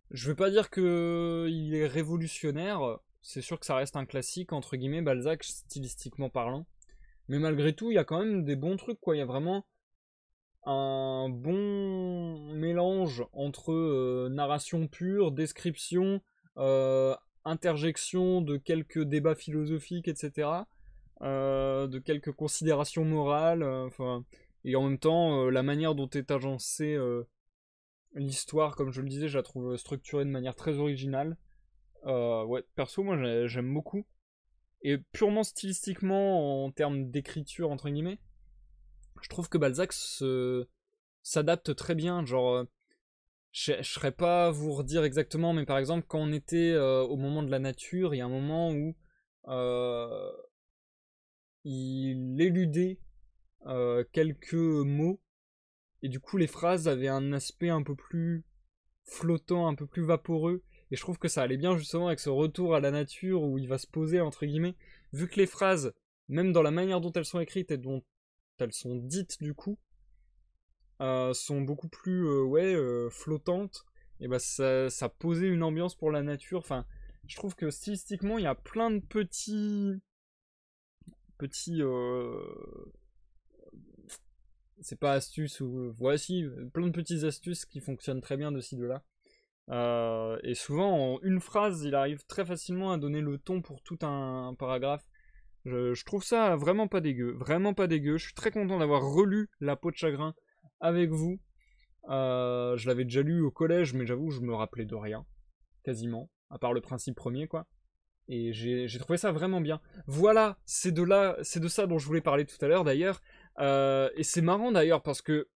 je veux pas dire que il est révolutionnaire. C'est sûr que ça reste un classique entre guillemets, Balzac stylistiquement parlant. Mais malgré tout, il y a quand même des bons trucs quoi. Il y a vraiment un bon mélange entre narration pure, description, interjection de quelques débats philosophiques, etc. De quelques considérations morales, enfin, et en même temps, la manière dont est agencée l'histoire, comme je le disais, je la trouve structurée de manière très originale. Ouais, perso, moi j'aime beaucoup. Et purement stylistiquement, en termes d'écriture, entre guillemets, je trouve que Balzac s'adapte très bien. Genre, je serais pas à vous redire exactement, mais par exemple, quand on était au moment de la nature, il y a un moment où euh, il éludait quelques mots, et du coup les phrases avaient un aspect un peu plus flottant, un peu plus vaporeux, et je trouve que ça allait bien justement avec ce retour à la nature où il va se poser, entre guillemets, vu que les phrases, même dans la manière dont elles sont écrites et dont elles sont dites du coup, sont beaucoup plus ouais, flottantes, et bah ça posait une ambiance pour la nature, enfin je trouve que stylistiquement il y a plein de petits c'est pas astuces ou voici plein de petites astuces qui fonctionnent très bien de ci de là. Et souvent en une phrase, il arrive très facilement à donner le ton pour tout un paragraphe. Je trouve ça vraiment pas dégueu, vraiment pas dégueu. Je suis très content d'avoir relu La peau de chagrin avec vous. Je l'avais déjà lu au collège, mais j'avoue, je me rappelais de rien, quasiment, à part le principe premier, quoi. Et j'ai trouvé ça vraiment bien. Voilà, c'est de ça dont je voulais parler tout à l'heure d'ailleurs. Et c'est marrant d'ailleurs parce que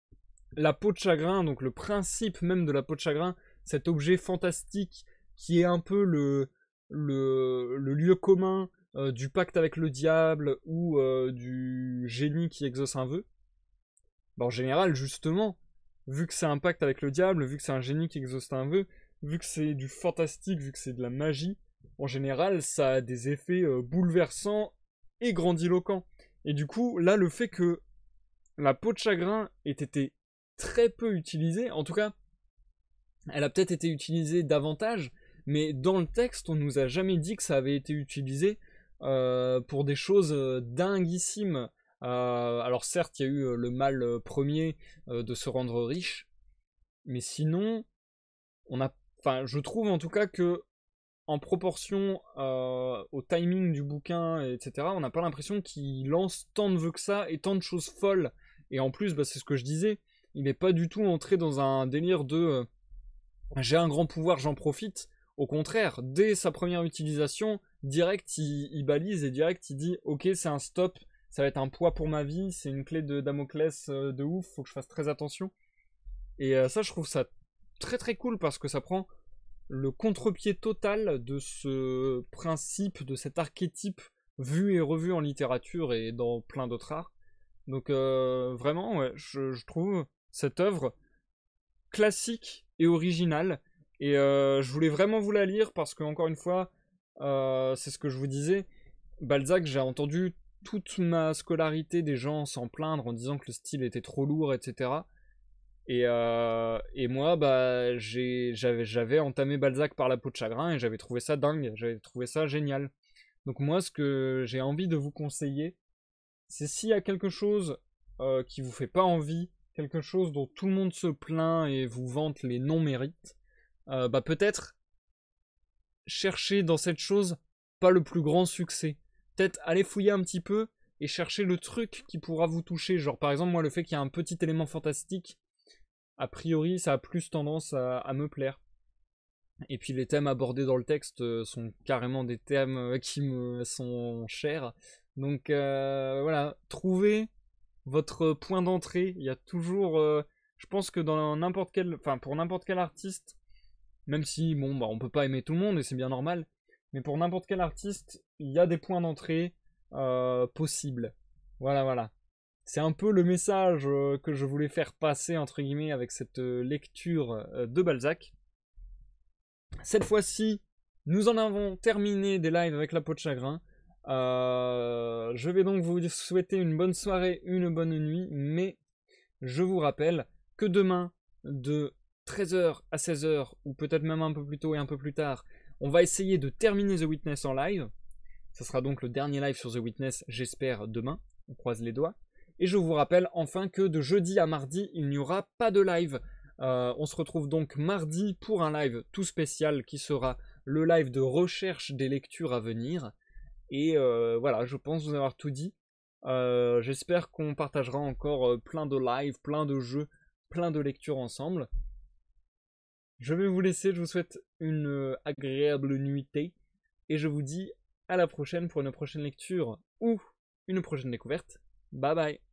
la peau de chagrin, donc le principe même de la peau de chagrin, cet objet fantastique qui est un peu le lieu commun du pacte avec le diable ou du génie qui exauce un vœu, bah, en général, justement, vu que c'est un pacte avec le diable, vu que c'est un génie qui exauce un vœu, vu que c'est du fantastique, vu que c'est de la magie, en général, ça a des effets bouleversants et grandiloquents. Et du coup, là, le fait que la peau de chagrin ait été très peu utilisée, en tout cas, elle a peut-être été utilisée davantage, mais dans le texte, on nous a jamais dit que ça avait été utilisé pour des choses dinguissimes. Alors certes, il y a eu le mal premier de se rendre riche, mais sinon, on a, enfin, je trouve en tout cas que en proportion au timing du bouquin, etc., on n'a pas l'impression qu'il lance tant de vœux que ça et tant de choses folles. Et en plus, bah, c'est ce que je disais, il n'est pas du tout entré dans un délire de j'ai un grand pouvoir, j'en profite. Au contraire, dès sa première utilisation, direct il balise et direct il dit ok, c'est un stop, ça va être un poids pour ma vie, c'est une clé de Damoclès de ouf, faut que je fasse très attention. Et ça, je trouve ça très très cool parce que ça prend le contre-pied total de ce principe, de cet archétype vu et revu en littérature et dans plein d'autres arts. Donc vraiment, ouais, je trouve cette œuvre classique et originale. Et je voulais vraiment vous la lire parce que, encore une fois, c'est ce que je vous disais. Balzac, j'ai entendu toute ma scolarité des gens s'en plaindre en disant que le style était trop lourd, etc. Et moi, bah, j'avais entamé Balzac par la peau de chagrin et j'avais trouvé ça dingue, j'avais trouvé ça génial. Donc moi, ce que j'ai envie de vous conseiller, c'est s'il y a quelque chose qui vous fait pas envie, quelque chose dont tout le monde se plaint et vous vante les non-mérites, bah peut-être chercher dans cette chose pas le plus grand succès. Peut-être aller fouiller un petit peu et chercher le truc qui pourra vous toucher. Genre par exemple moi le fait qu'il y a un petit élément fantastique, a priori ça a plus tendance à me plaire. Et puis les thèmes abordés dans le texte sont carrément des thèmes qui me sont chers. Donc voilà, trouvez votre point d'entrée. Il y a toujours, je pense que dans n'importe quel, enfin pour n'importe quel artiste, même si bon bah on peut pas aimer tout le monde et c'est bien normal, mais pour n'importe quel artiste, il y a des points d'entrée possibles. Voilà, voilà. C'est un peu le message que je voulais faire passer entre guillemets avec cette lecture de Balzac. Cette fois-ci, nous en avons terminé des lives avec la peau de chagrin. Je vais donc vous souhaiter une bonne soirée, une bonne nuit, mais je vous rappelle que demain, de 13h à 16h, ou peut-être même un peu plus tôt et un peu plus tard, on va essayer de terminer The Witness en live. Ça sera donc le dernier live sur The Witness, j'espère, demain. On croise les doigts. Et je vous rappelle enfin que de jeudi à mardi, il n'y aura pas de live. On se retrouve donc mardi pour un live tout spécial qui sera le live de recherche des lectures à venir. Et voilà, je pense vous avoir tout dit. J'espère qu'on partagera encore plein de lives, plein de jeux, plein de lectures ensemble. Je vais vous laisser, je vous souhaite une agréable nuitée. Et je vous dis à la prochaine pour une prochaine lecture ou une prochaine découverte. Bye bye.